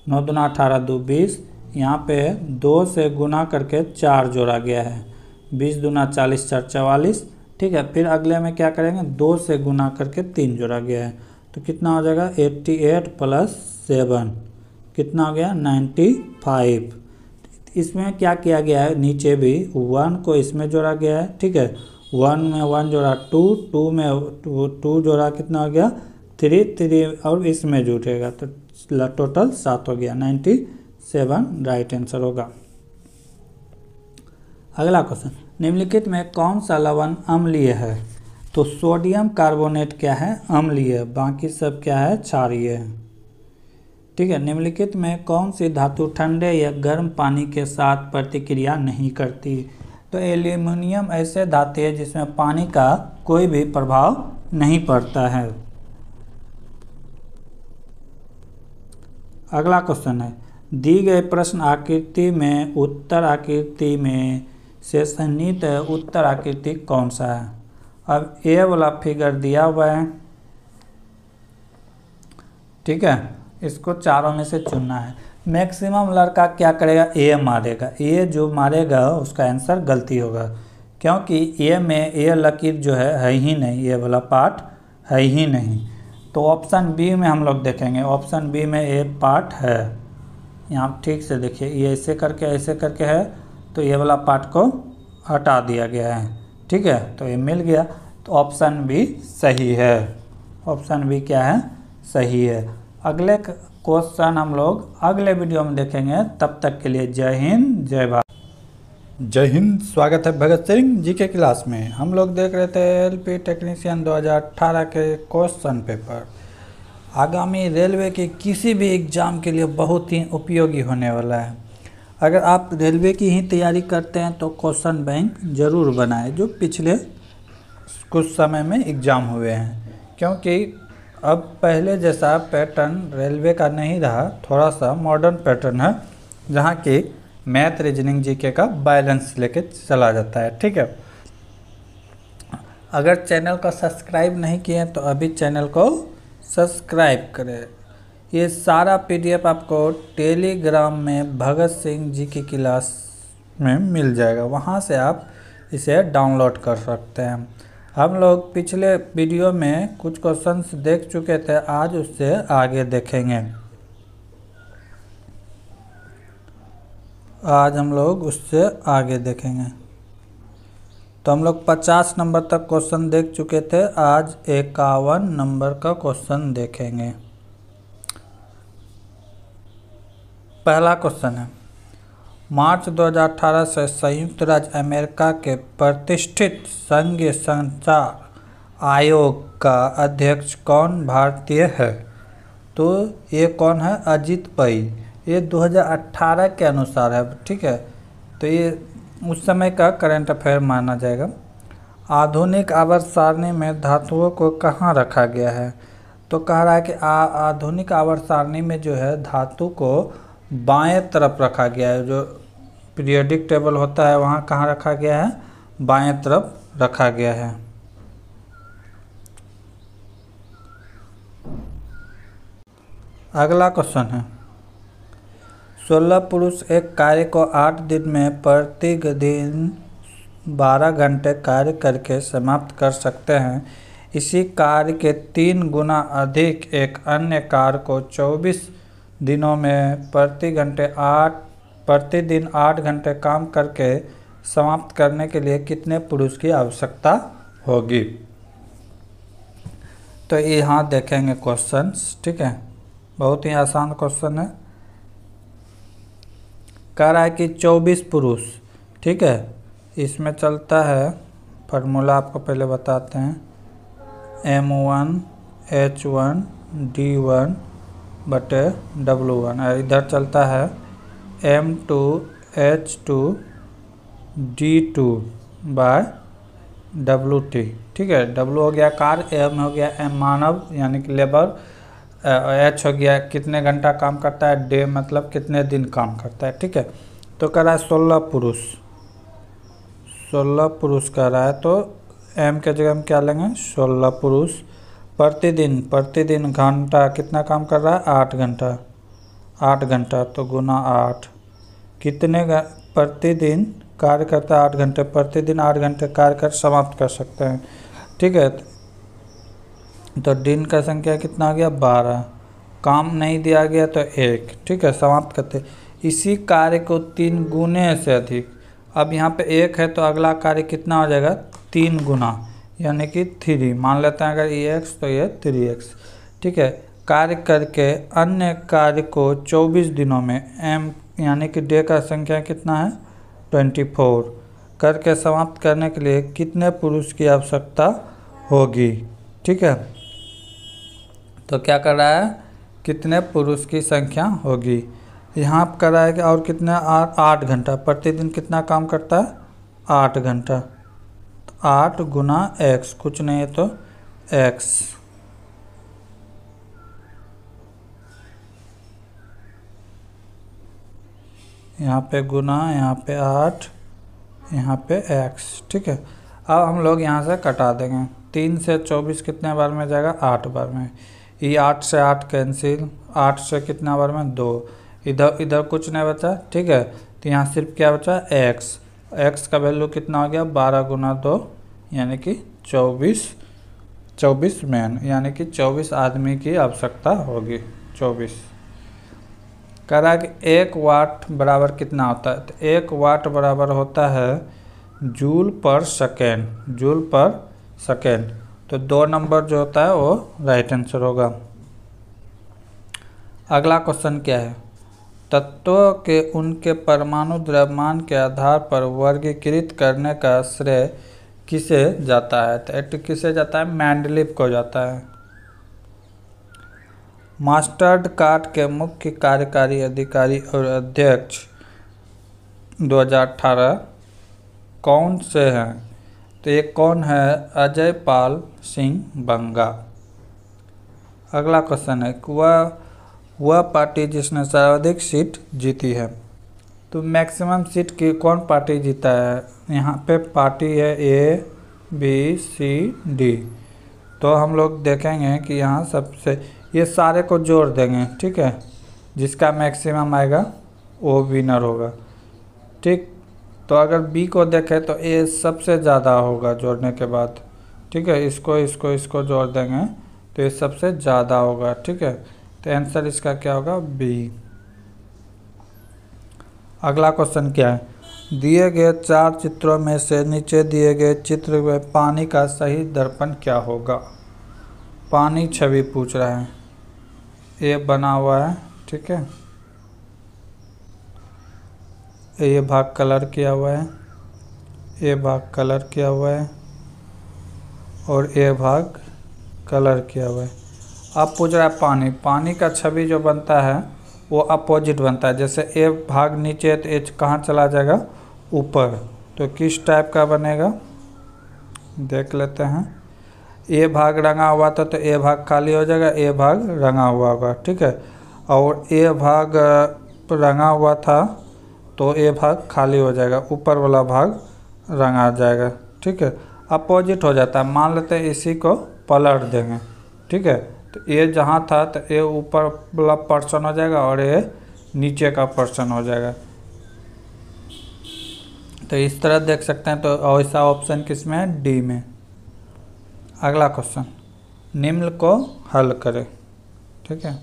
9 दूना 18, 2 20। यहाँ पे 2 से गुना करके 4 जोड़ा गया है। 20 दूना 40, 4 44। ठीक है, फिर अगले में क्या करेंगे, 2 से गुना करके 3 जोड़ा गया है। तो कितना हो जाएगा, 88 + 7 कितना हो गया, 95। इसमें क्या किया गया है, नीचे भी 1 को इसमें जोड़ा गया है। ठीक है, 1 में 1 जोड़ा 2, 2 में 2 जोड़ा कितना हो गया 3, 3 और इसमें जुड़ेगा तो टोटल 7 हो गया, 97 राइट आंसर होगा। अगला क्वेश्चन, निम्नलिखित में कौन सा लवण अम्लीय है। तो सोडियम कार्बोनेट क्या है, अम्लीय, बाकी सब क्या है, क्षारीय है। ठीक है, निम्नलिखित में कौन सी धातु ठंडे या गर्म पानी के साथ प्रतिक्रिया नहीं करती। तो एल्यूमिनियम ऐसे धातु है जिसमें पानी का कोई भी प्रभाव नहीं पड़ता है। अगला क्वेश्चन है, दी गए प्रश्न आकृति में उत्तर आकृति में से सन्निहित उत्तर आकृति कौन सा है। अब ए वाला फिगर दिया हुआ है। ठीक है, इसको चारों में से चुनना है। मैक्सिमम लड़का क्या करेगा, ए मारेगा। ए जो मारेगा उसका आंसर गलती होगा, क्योंकि ए में ए लकीर जो है ही नहीं, ये वाला पार्ट है ही नहीं। तो ऑप्शन बी में हम लोग देखेंगे, ऑप्शन बी में ए पार्ट है। यहाँ ठीक से देखिए, ये ऐसे करके है, तो ये वाला पार्ट को हटा दिया गया है। ठीक है, तो ये मिल गया, तो ऑप्शन बी सही है। ऑप्शन बी क्या है, सही है। अगले क्वेश्चन हम लोग अगले वीडियो में देखेंगे। तब तक के लिए जय हिंद, जय भारत। जय हिंद, स्वागत है भगत सिंह जी के क्लास में। हम लोग देख रहे थे एलपी टेक्नीशियन 2018 के क्वेश्चन पेपर। आगामी रेलवे के किसी भी एग्ज़ाम के लिए बहुत ही उपयोगी होने वाला है। अगर आप रेलवे की ही तैयारी करते हैं तो क्वेश्चन बैंक ज़रूर बनाएं, जो पिछले कुछ समय में एग्ज़ाम हुए हैं, क्योंकि अब पहले जैसा पैटर्न रेलवे का नहीं रहा, थोड़ा सा मॉडर्न पैटर्न है, जहाँ की मैथ रीजनिंग जीके का बैलेंस लेके चला जाता है। ठीक है, अगर चैनल को सब्सक्राइब नहीं किए तो अभी चैनल को सब्सक्राइब करें। ये सारा पीडीएफ आपको टेलीग्राम में भगत सिंह जी की क्लास में मिल जाएगा, वहाँ से आप इसे डाउनलोड कर सकते हैं। हम लोग पिछले वीडियो में कुछ क्वेश्चंस देख चुके थे, आज उससे आगे देखेंगे। आज हम लोग उससे आगे देखेंगे। तो हम लोग 50 नंबर तक क्वेश्चन देख चुके थे, आज 51 नंबर का क्वेश्चन देखेंगे। पहला क्वेश्चन है, मार्च 2018 से संयुक्त राज्य अमेरिका के प्रतिष्ठित संघीय संचार आयोग का अध्यक्ष कौन भारतीय है? तो ये कौन है? अजित पै। ये 2018 के अनुसार है, ठीक है। तो ये उस समय का करंट अफेयर माना जाएगा। आधुनिक आवर्त सारणी में धातुओं को कहाँ रखा गया है? तो कह रहा है कि आधुनिक आवर्त सारणी में जो है धातु को बाएं तरफ रखा गया है। जो पीरियोडिक टेबल होता है वहाँ कहाँ रखा गया है? बाएं तरफ रखा गया है। अगला क्वेश्चन है, 16 पुरुष एक कार्य को 8 दिन में प्रति दिन 12 घंटे कार्य करके समाप्त कर सकते हैं। इसी कार्य के 3 गुना अधिक एक अन्य कार्य को 24 दिनों में प्रतिदिन 8 घंटे काम करके समाप्त करने के लिए कितने पुरुष की आवश्यकता होगी? तो यहाँ देखेंगे क्वेश्चंस, ठीक है। बहुत ही आसान क्वेश्चन है। कह रहा है कि 24 पुरुष, ठीक है। इसमें चलता है, फार्मूला आपको पहले बताते हैं, M1 H1 D1 बटे W1, और इधर चलता है M2 H2 D2 bye WT, ठीक है। W हो गया कार्य, M हो गया मानव यानी कि लेबर, H हो गया कितने घंटा काम करता है, डे मतलब कितने दिन काम करता है, ठीक है। तो कह रहा है 16 पुरुष कह रहा है, तो M के जगह हम क्या लेंगे? 16 पुरुष प्रतिदिन घंटा कितना काम कर रहा है? 8 घंटा, तो गुना 8, कितने प्रतिदिन कार्य करता है? 8 घंटे, प्रतिदिन 8 घंटे कार्य कर समाप्त कर सकते हैं, ठीक है। तो दिन का संख्या कितना हो गया? 12, काम नहीं दिया गया तो 1, ठीक है। समाप्त करते इसी कार्य को 3 गुने से अधिक, अब यहाँ पे 1 है तो अगला कार्य कितना हो जाएगा? 3 गुना यानी कि 3, मान लेते हैं अगर ये x तो ये 3x, ठीक है। कार्य करके अन्य कार्य को 24 दिनों में m यानी कि डे का संख्या कितना है? 24 करके समाप्त करने के लिए कितने पुरुष की आवश्यकता होगी, ठीक है। तो क्या कर रहा है? कितने पुरुष की संख्या होगी। यहाँ पर कर रहा है कि और कितने? 8 घंटा, प्रतिदिन कितना काम करता है? 8 घंटा, तो 8 गुना x, कुछ नहीं है तो x, यहाँ पे गुना, यहाँ पे 8, यहाँ पे x, ठीक है। अब हम लोग यहाँ से कटा देंगे, 3 से 24 कितने बार में जाएगा? 8 बार में। ये 8 से 8 कैंसिल, 8 से कितना बार में? 2, इधर कुछ नहीं बचा, ठीक है। तो यहाँ सिर्फ क्या बचा? x का वैल्यू कितना हो गया? 12 गुना 2 यानी कि 24 मैन, यानी कि 24 आदमी की आवश्यकता होगी। 24 कह रहा है कि 1 वाट बराबर कितना होता है? तो 1 वाट बराबर होता है जूल पर सेकेंड, तो 2 नंबर जो होता है वो राइट आंसर होगा। अगला क्वेश्चन क्या है? तत्वों के उनके परमाणु द्रव्यमान के आधार पर वर्गीकृत करने का श्रेय किसे जाता है? तो किसे जाता है? मेंडलीव को जाता है। मास्टर्ड कार्ड के मुख्य कार्यकारी अधिकारी और अध्यक्ष 2018 कौन से हैं? तो ये कौन है? अजय पाल सिंह बंगा। अगला क्वेश्चन है, वह पार्टी जिसने सर्वाधिक सीट जीती है। तो मैक्सिमम सीट की कौन पार्टी जीता है? यहाँ पे पार्टी है A B C D, तो हम लोग देखेंगे कि यहाँ सबसे ये सारे को जोड़ देंगे, ठीक है। जिसका मैक्सिमम आएगा वो विनर होगा, ठीक। तो अगर B को देखें तो A सबसे ज़्यादा होगा जोड़ने के बाद, ठीक है। इसको जोड़ देंगे तो ये सबसे ज़्यादा होगा, ठीक है। तो आंसर इसका क्या होगा? B। अगला क्वेश्चन क्या है? दिए गए 4 चित्रों में से नीचे दिए गए चित्र में पानी का सही दर्पण क्या होगा? पानी छवि पूछ रहा है, ये बना हुआ है, ठीक है। ये भाग कलर किया हुआ है, ये भाग कलर किया हुआ है और ये भाग कलर किया हुआ है। अब पूछ रहा है पानी, पानी का छवि जो बनता है वो अपोजिट बनता है। जैसे ए भाग नीचे है तो एच कहाँ चला जाएगा, ऊपर। तो किस टाइप का बनेगा देख लेते हैं। ए भाग रंगा हुआ था तो ए भाग खाली हो जाएगा, ए भाग रंगा हुआ होगा, ठीक है। और ए भाग रंगा हुआ था तो ए भाग खाली हो जाएगा, ऊपर वाला भाग रंगा जाएगा, ठीक है। अपोजिट हो जाता है। मान लेते हैं इसी को पलट देंगे, ठीक है। तो ये जहाँ था तो ये ऊपर वाला पर्सन हो जाएगा और ये नीचे का पर्सन हो जाएगा। तो इस तरह देख सकते हैं। तो ऐसा ऑप्शन किस में है, डी में। अगला क्वेश्चन, निम्न को हल करें, ठीक है।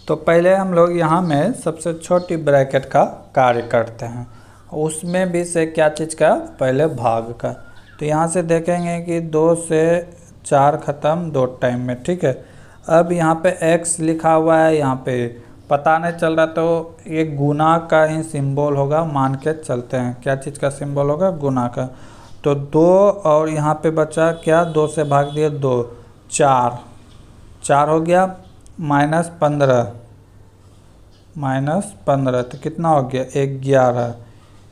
तो पहले हम लोग यहाँ में सबसे छोटी ब्रैकेट का कार्य करते हैं, उसमें भी से क्या चीज़ का, पहले भाग का। तो यहाँ से देखेंगे कि 2 से 4 ख़त्म 2 टाइम में, ठीक है। अब यहाँ पे x लिखा हुआ है, यहाँ पे पता नहीं चल रहा, तो ये गुना का ही सिंबल होगा, मान के चलते हैं। क्या चीज़ का सिंबल होगा, गुना का। तो 2 और यहाँ पे बचा क्या, 2 से भाग दिए 2, 4 हो गया, -15 तो कितना हो गया,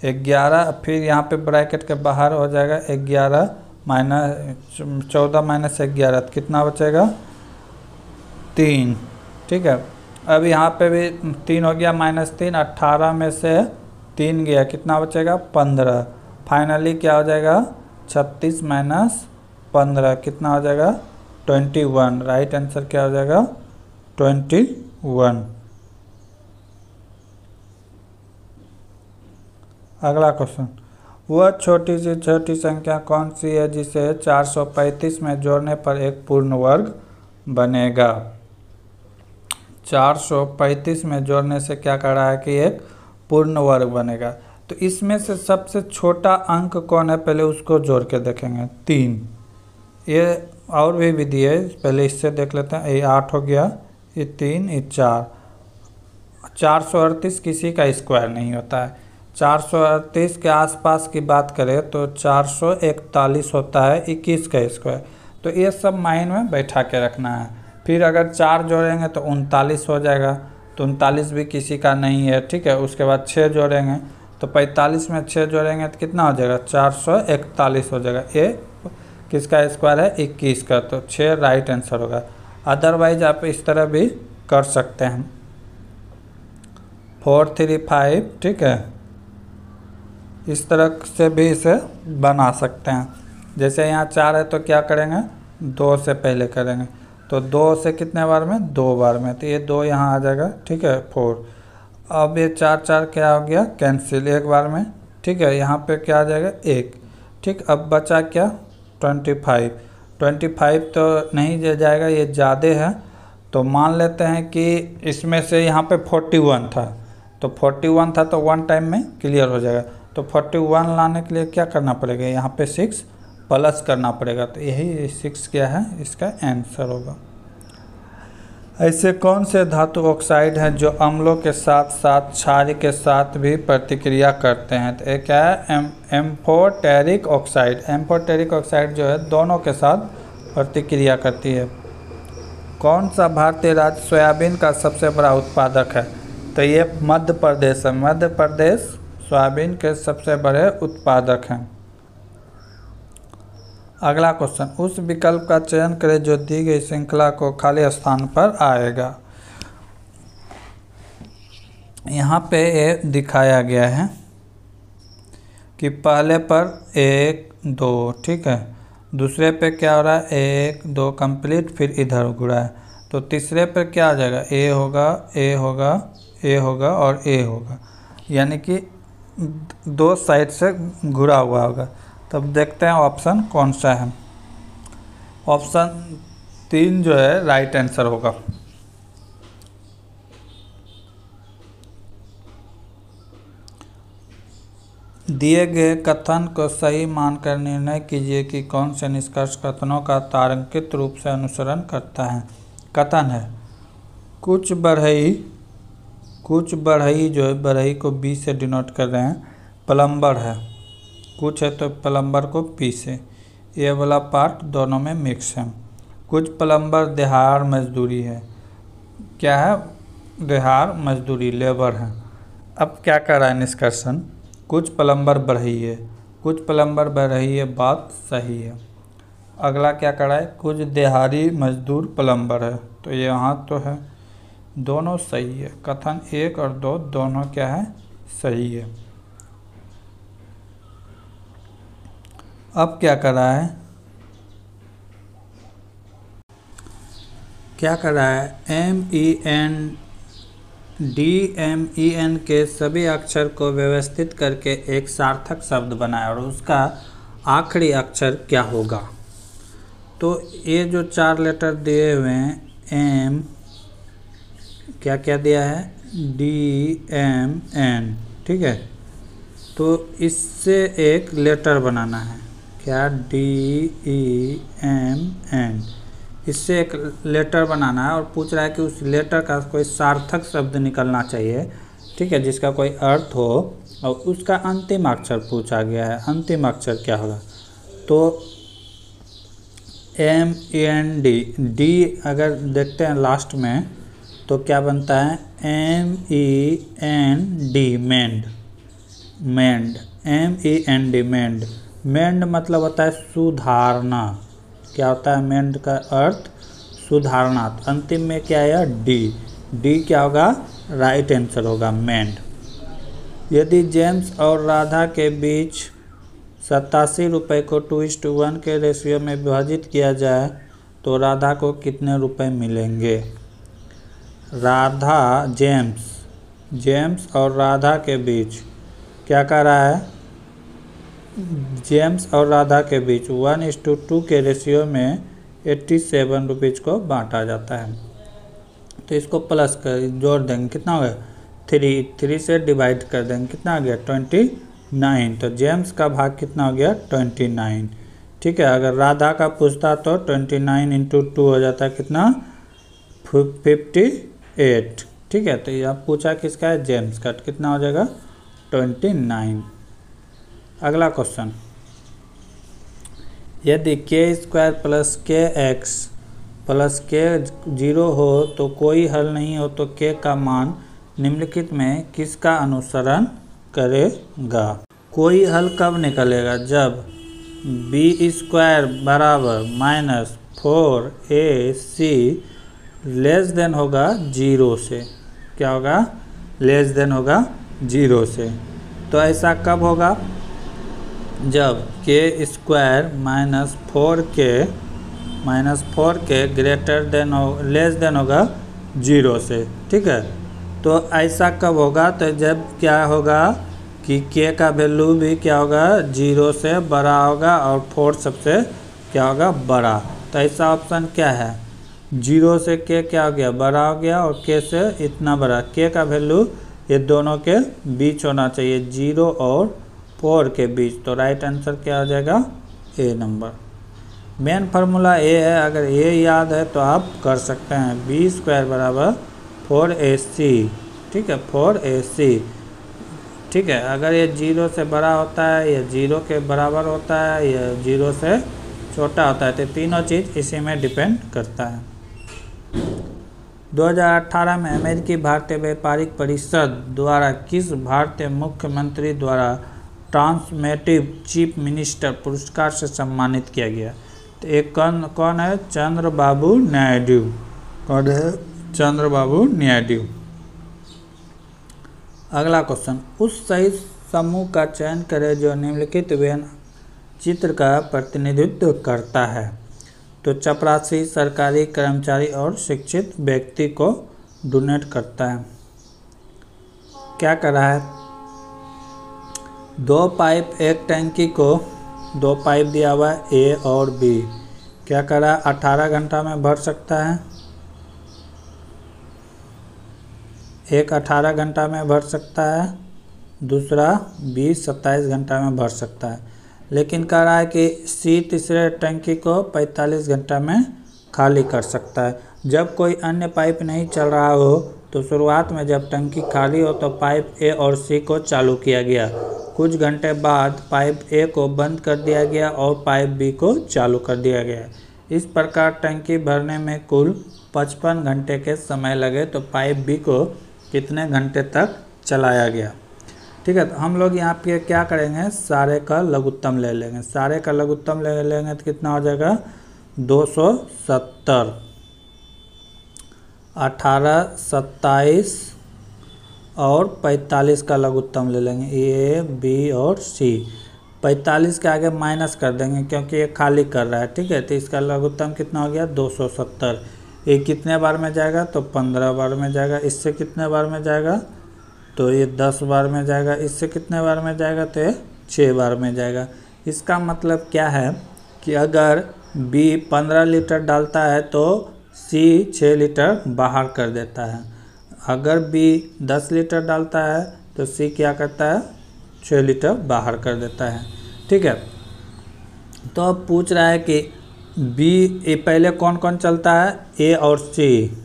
11। फिर यहाँ पे ब्रैकेट के बाहर हो जाएगा 11 -14 -11 तो कितना बचेगा, 3, ठीक है। अब यहाँ पे भी 3 हो गया, -3, 18 में से 3 गया, कितना बचेगा, 15। फाइनली क्या हो जाएगा, 36 - 15 कितना हो जाएगा, 21। राइट आंसर क्या हो जाएगा, 21। अगला क्वेश्चन, वह छोटी से छोटी संख्या कौन सी है जिसे 435 में जोड़ने पर एक पूर्ण वर्ग बनेगा। 435 में जोड़ने से क्या कर रहा है कि एक पूर्ण वर्ग बनेगा। तो इसमें से सबसे छोटा अंक कौन है, पहले उसको जोड़ के देखेंगे। 3, ये और भी विधि है, पहले इससे देख लेते हैं। ये 8 हो गया, ये 3, ये 4। 438 किसी का स्क्वायर नहीं होता है। 438 के आसपास की बात करें तो 441 होता है 21 का स्क्वायर। तो ये सब माइंड में बैठा के रखना है। फिर अगर 4 जोड़ेंगे तो 39 हो जाएगा, तो 39 भी किसी का नहीं है, ठीक है। उसके बाद 6 जोड़ेंगे तो 45 में 6 जोड़ेंगे तो कितना हो जाएगा, 441 हो जाएगा। ये किसका स्क्वायर है, 21 का, तो 6 राइट आंसर होगा। अदरवाइज आप इस तरह भी कर सकते हैं, 4 3 5, ठीक है। इस तरह से भी इसे बना सकते हैं। जैसे यहाँ 4 है तो क्या करेंगे, 2 से पहले करेंगे, तो 2 से कितने बार में, 2 बार में, तो ये 2 यहाँ आ जाएगा, ठीक है, 4। अब ये 4 क्या हो गया, कैंसिल, एक बार में, ठीक है। यहाँ पे क्या आ जाएगा, 1, ठीक। अब बचा क्या, 25 तो नहीं जाएगा, ये ज़्यादा है। तो मान लेते हैं कि इसमें से यहाँ पे 41 था, तो 41 था तो 1 टाइम में क्लियर हो जाएगा। तो 41 लाने के लिए क्या करना पड़ेगा, यहाँ पे 6 प्लस करना पड़ेगा। तो यही 6 क्या है, इसका आंसर होगा। ऐसे कौन से धातु ऑक्साइड हैं जो अम्लों के साथ साथ क्षार के साथ भी प्रतिक्रिया करते हैं। तो एक क्या है, एम्फोटेरिक ऑक्साइड। एम्फोटेरिक ऑक्साइड जो है दोनों के साथ प्रतिक्रिया करती है। कौन सा भारतीय राज्य सोयाबीन का सबसे बड़ा उत्पादक है। तो ये मध्य प्रदेश है। मध्य प्रदेश सोयाबीन के सबसे बड़े उत्पादक हैं। अगला क्वेश्चन, उस विकल्प का चयन करें जो दी गई श्रृंखला को खाली स्थान पर आएगा। यहाँ पे ये दिखाया गया है कि पहले पर 1 2, ठीक है। दूसरे पे क्या हो रहा है, 1 2 कंप्लीट, फिर इधर घुरा है। तो तीसरे पे क्या आ जाएगा, ए होगा, ए होगा, ए होगा और ए होगा, यानी कि 2 साइड से घुरा हुआ होगा। तब देखते हैं ऑप्शन कौन सा है। ऑप्शन 3 जो है राइट आंसर होगा। दिए गए कथन को सही मानकर निर्णय कीजिए कि कौन से निष्कर्ष कथनों का तार्किक रूप से अनुसरण करता है। कथन है, कुछ बढ़ई जो है, बढ़ई को बी से डिनोट कर रहे हैं। प्लम्बर है, कुछ है तो प्लम्बर को पी से, ये वाला पार्ट दोनों में मिक्स है। कुछ प्लम्बर देहाड़ मजदूरी है, क्या है, देहाड़ मजदूरी लेबर है। अब क्या कर रहा है निष्कर्षण, कुछ प्लम्बर बढ़ई है, कुछ प्लम्बर बढ़ई है, बात सही है। अगला क्या कर रहा है, कुछ देहाड़ी मजदूर प्लम्बर है, तो यहाँ तो है, दोनों सही है। कथन 1 और 2 दोनों क्या है, सही है। अब क्या कर रहा है, क्या कर रहा है, MEN के सभी अक्षर को व्यवस्थित करके एक सार्थक शब्द बनाए और उसका आखिरी अक्षर क्या होगा। तो ये जो 4 लेटर दिए हुए हैं, M क्या क्या दिया है, DMN, ठीक है। तो इससे एक लेटर बनाना है, क्या, DEMN, इससे एक लेटर बनाना है और पूछ रहा है कि उस लेटर का कोई सार्थक शब्द निकलना चाहिए, ठीक है, जिसका कोई अर्थ हो, और उसका अंतिम अक्षर पूछा गया है। अंतिम अक्षर क्या होगा, तो MEND, डी अगर देखते हैं लास्ट में तो क्या बनता है, MEND, मेंड, मेंड, MEND, मेंड। मेंड मतलब होता है सुधारना, क्या होता है, मेंड का अर्थ सुधारना। अंतिम में क्या है, डी क्या होगा, राइट आंसर होगा, मेंड। यदि जेम्स और राधा के बीच 87 रुपये को 2:1 के रेशियो में विभाजित किया जाए तो राधा को कितने रुपए मिलेंगे। राधा, जेम्स और राधा के बीच क्या कर रहा है, जेम्स और राधा के बीच 1:2 के रेशियो में 87 रुपीज़ को बांटा जाता है। तो इसको प्लस कर जोड़ देंगे, कितना हो गया, 3 से डिवाइड कर देंगे, कितना आ गया, 29। तो जेम्स का भाग कितना हो गया, 29, ठीक है। अगर राधा का पूछता तो 29 × 2 हो जाता है, कितना, 58, ठीक है। तो यह पूछा किसका है, जेम्स का, कितना हो जाएगा, 29। अगला क्वेश्चन, यदि k² + kx + k 0 हो तो कोई हल नहीं हो तो k का मान निम्नलिखित में किसका अनुसरण करेगा। कोई हल कब निकलेगा, जब b² - 4ac लेस देन होगा 0 से, क्या होगा, लेस देन होगा 0 से। तो ऐसा कब होगा, जब k² - 4k greater than less than होगा 0 से, ठीक है। तो ऐसा कब होगा, तो जब क्या होगा कि k का वैल्यू भी क्या होगा, 0 से बड़ा होगा और 4 सबसे क्या होगा, बड़ा। तो ऐसा ऑप्शन क्या है, 0 से k क्या हो गया, बड़ा हो गया, और k से इतना बड़ा, k का वैल्यू ये दोनों के बीच होना चाहिए, 0 और 4 के बीच। तो राइट आंसर क्या हो जाएगा, ए नंबर। मेन फार्मूला ए है, अगर ये याद है तो आप कर सकते हैं, b² = 4ac, ठीक है, 4ac, ठीक है। अगर ये 0 से बड़ा होता है, या 0 के बराबर होता है, या 0 से छोटा होता है, तो तीनों चीज़ इसी में डिपेंड करता है। 2018 में अमेरिकी भारतीय व्यापारिक परिषद द्वारा किस भारतीय मुख्यमंत्री द्वारा ट्रांसफॉर्मेटिव चीफ मिनिस्टर पुरस्कार से सम्मानित किया गया। तो एक कौन है, चंद्रबाबू नायडू, कौन है, चंद्रबाबू नायडू। अगला क्वेश्चन, उस सही समूह का चयन करें जो निम्नलिखित व्यंग्य चित्र का प्रतिनिधित्व करता है। तो चपरासी सरकारी कर्मचारी और शिक्षित व्यक्ति को डोनेट करता है। क्या कर रहा है, 2 पाइप एक टैंकी को 2 पाइप दिया हुआ है ए और बी, क्या कर रहा है, 18 घंटा में भर सकता है, एक 18 घंटा में भर सकता है, दूसरा 27 घंटा में भर सकता है। लेकिन कह रहा है कि सी तीसरे टंकी को 45 घंटा में खाली कर सकता है। जब कोई अन्य पाइप नहीं चल रहा हो तो शुरुआत में जब टंकी खाली हो तो पाइप ए और सी को चालू किया गया। कुछ घंटे बाद पाइप ए को बंद कर दिया गया और पाइप बी को चालू कर दिया गया। इस प्रकार टंकी भरने में कुल 55 घंटे के समय लगे, तो पाइप बी को कितने घंटे तक चलाया गया। ठीक है, तो हम लोग यहाँ पे क्या करेंगे, सारे का लघुत्तम ले लेंगे। सारे का लघुत्तम ले लेंगे तो कितना हो जाएगा 270, 18, 27 और 45 का लघुत्तम ले लेंगे, ए बी और सी। 45 के आगे माइनस कर देंगे क्योंकि ये खाली कर रहा है। ठीक है, तो इसका लघुत्तम कितना हो गया 270। ये कितने बार में जाएगा, तो 15 बार में जाएगा। इससे कितने बार में जाएगा, तो ये 10 बार में जाएगा। इससे कितने बार में जाएगा, तो ये 6 बार में जाएगा। इसका मतलब क्या है कि अगर बी 15 लीटर डालता है तो सी 6 लीटर बाहर कर देता है। अगर बी 10 लीटर डालता है तो सी क्या करता है, 6 लीटर बाहर कर देता है। ठीक है, तो अब पूछ रहा है कि बी ए पहले कौन कौन चलता है, ए और सी।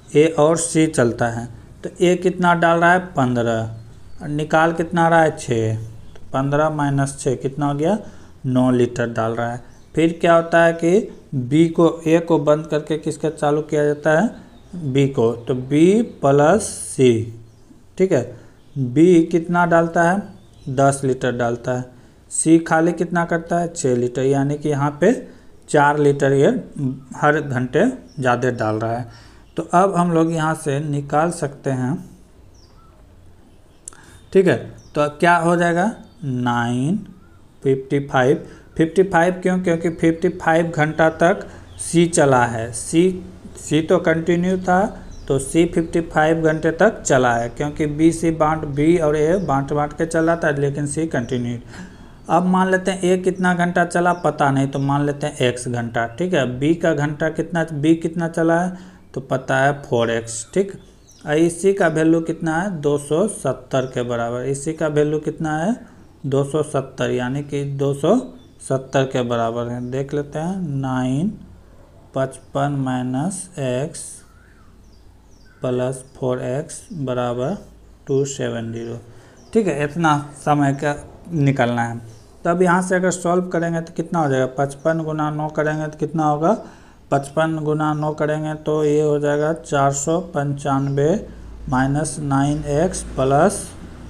ए और सी चलता है, तो ए कितना डाल रहा है 15, निकाल कितना रहा है 6, 15 माइनस 6 कितना हो गया 9 लीटर डाल रहा है। फिर क्या होता है कि बी को, ए को बंद करके किसका चालू किया जाता है, बी को, तो बी प्लस सी। ठीक है, बी कितना डालता है 10 लीटर डालता है, सी खाली कितना करता है 6 लीटर, यानी कि यहाँ पे 4 लीटर ये हर घंटे ज़्यादा डाल रहा है। तो अब हम लोग यहाँ से निकाल सकते हैं। ठीक है, तो क्या हो जाएगा 55 क्यों, क्योंकि 55 घंटा तक सी चला है। सी तो कंटिन्यू था, तो सी 55 घंटे तक चला है, क्योंकि बी और ए बांट के चला था, लेकिन सी कंटिन्यू। अब मान लेते हैं ए कितना घंटा चला पता नहीं, तो मान लेते हैं x घंटा। ठीक है, बी का घंटा कितना, बी कितना चला है तो पता है 4x। ठीक, इसी का वैल्यू कितना है 270 के बराबर। इसी का वैल्यू कितना है 270, यानी कि 270 के बराबर है। देख लेते हैं 9 55 माइनस x प्लस 4x बराबर 270। ठीक है, इतना समय का निकलना है। तब यहाँ से अगर सॉल्व करेंगे तो कितना हो जाएगा, 55 गुना 9 करेंगे तो कितना होगा, 55 गुना 9 करेंगे तो ये हो जाएगा 495 माइनस 9x प्लस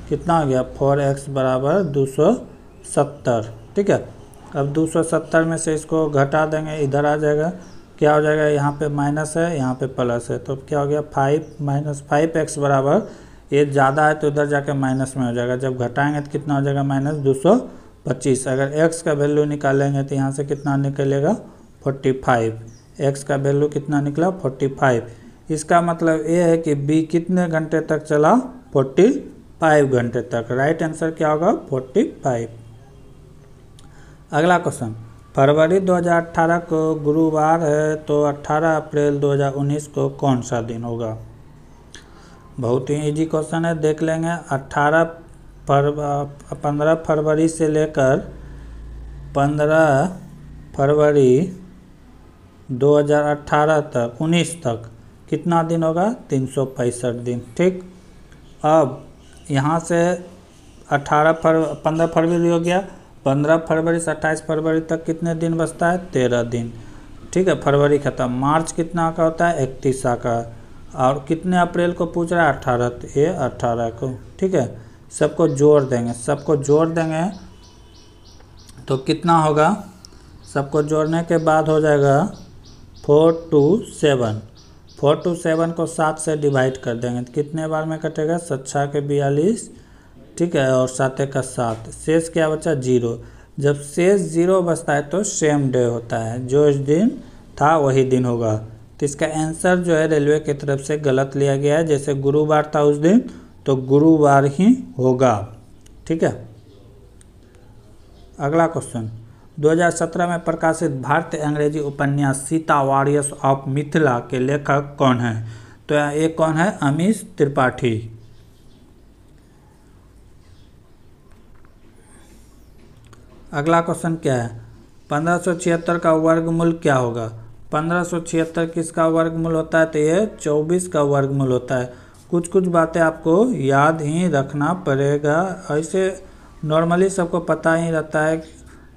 कितना हो गया 4x बराबर 270। ठीक है, अब 270 में से इसको घटा देंगे, इधर आ जाएगा, क्या हो जाएगा, यहाँ पे माइनस है यहाँ पे प्लस है, तो क्या हो गया 5 माइनस 5x बराबर, ये ज़्यादा है तो इधर जाके माइनस में हो जाएगा। जब घटाएंगे तो कितना हो जाएगा माइनस 225। अगर x का वैल्यू निकालेंगे तो यहाँ से कितना निकलेगा 45। x का वैल्यू कितना निकला 45। इसका मतलब ये है कि b कितने घंटे तक चला 45 घंटे तक। राइट आंसर क्या होगा 45। अगला क्वेश्चन, फरवरी 2018 को गुरुवार है, तो 18 अप्रैल 2019 को कौन सा दिन होगा। बहुत ही इजी क्वेश्चन है, देख लेंगे। 15 फरवरी से लेकर 15 फरवरी 2018 तक 19 तक कितना दिन होगा 365 दिन। ठीक, अब यहाँ से 15 फरवरी हो गया, 15 फरवरी से 28 फरवरी तक कितने दिन बचता है 13 दिन। ठीक है, फरवरी खत्म। मार्च कितना का होता है 31 का, और कितने अप्रैल को पूछ रहा है 18, तो ये 18 को। ठीक है, सबको जोड़ देंगे, तो कितना होगा, सबको जोड़ने के बाद हो जाएगा 4 to 7 को 7 से डिवाइड कर देंगे तो कितने बार में कटेगा, 7 के 42। ठीक है, और 7 का 7, शेष क्या बचा 0। जब शेष 0 बचता है तो सेम डे होता है, जो इस दिन था वही दिन होगा। तो इसका आंसर जो है रेलवे की तरफ से गलत लिया गया है, जैसे गुरुवार था उस दिन तो गुरुवार ही होगा। ठीक है, अगला क्वेश्चन, 2017 में प्रकाशित भारतीय अंग्रेजी उपन्यास सीता वॉरियर्स ऑफ मिथिला के लेखक कौन है। तो ये कौन है, अमीश त्रिपाठी। अगला क्वेश्चन क्या है, 1576 का वर्गमूल क्या होगा। 1576 किसका वर्गमूल होता है, तो ये 24 का वर्गमूल होता है। कुछ कुछ बातें आपको याद ही रखना पड़ेगा, ऐसे नॉर्मली सबको पता ही रहता है।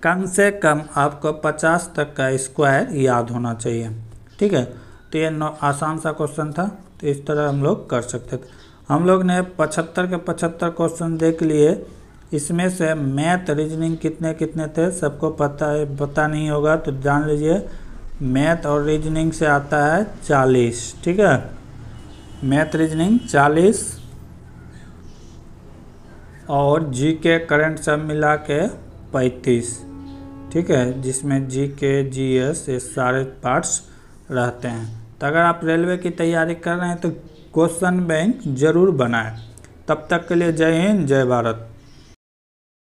कम से कम आपको 50 तक का स्क्वायर याद होना चाहिए, ठीक है। तो ये आसान सा क्वेश्चन था, तो इस तरह हम लोग कर सकते थे। हम लोग ने 75 के 75 क्वेश्चन देख लिए। इसमें से मैथ रीजनिंग कितने कितने थे सबको पता है, पता नहीं होगा तो जान लीजिए। मैथ और रीजनिंग से आता है 40, ठीक है। मैथ रीजनिंग 40 और जीके करंट सब मिला के 35, ठीक है, जिसमें जीके जीएस ये सारे पार्ट्स रहते हैं। तो अगर आप रेलवे की तैयारी कर रहे हैं तो क्वेश्चन बैंक जरूर बनाएं। तब तक के लिए जय हिंद, जय भारत।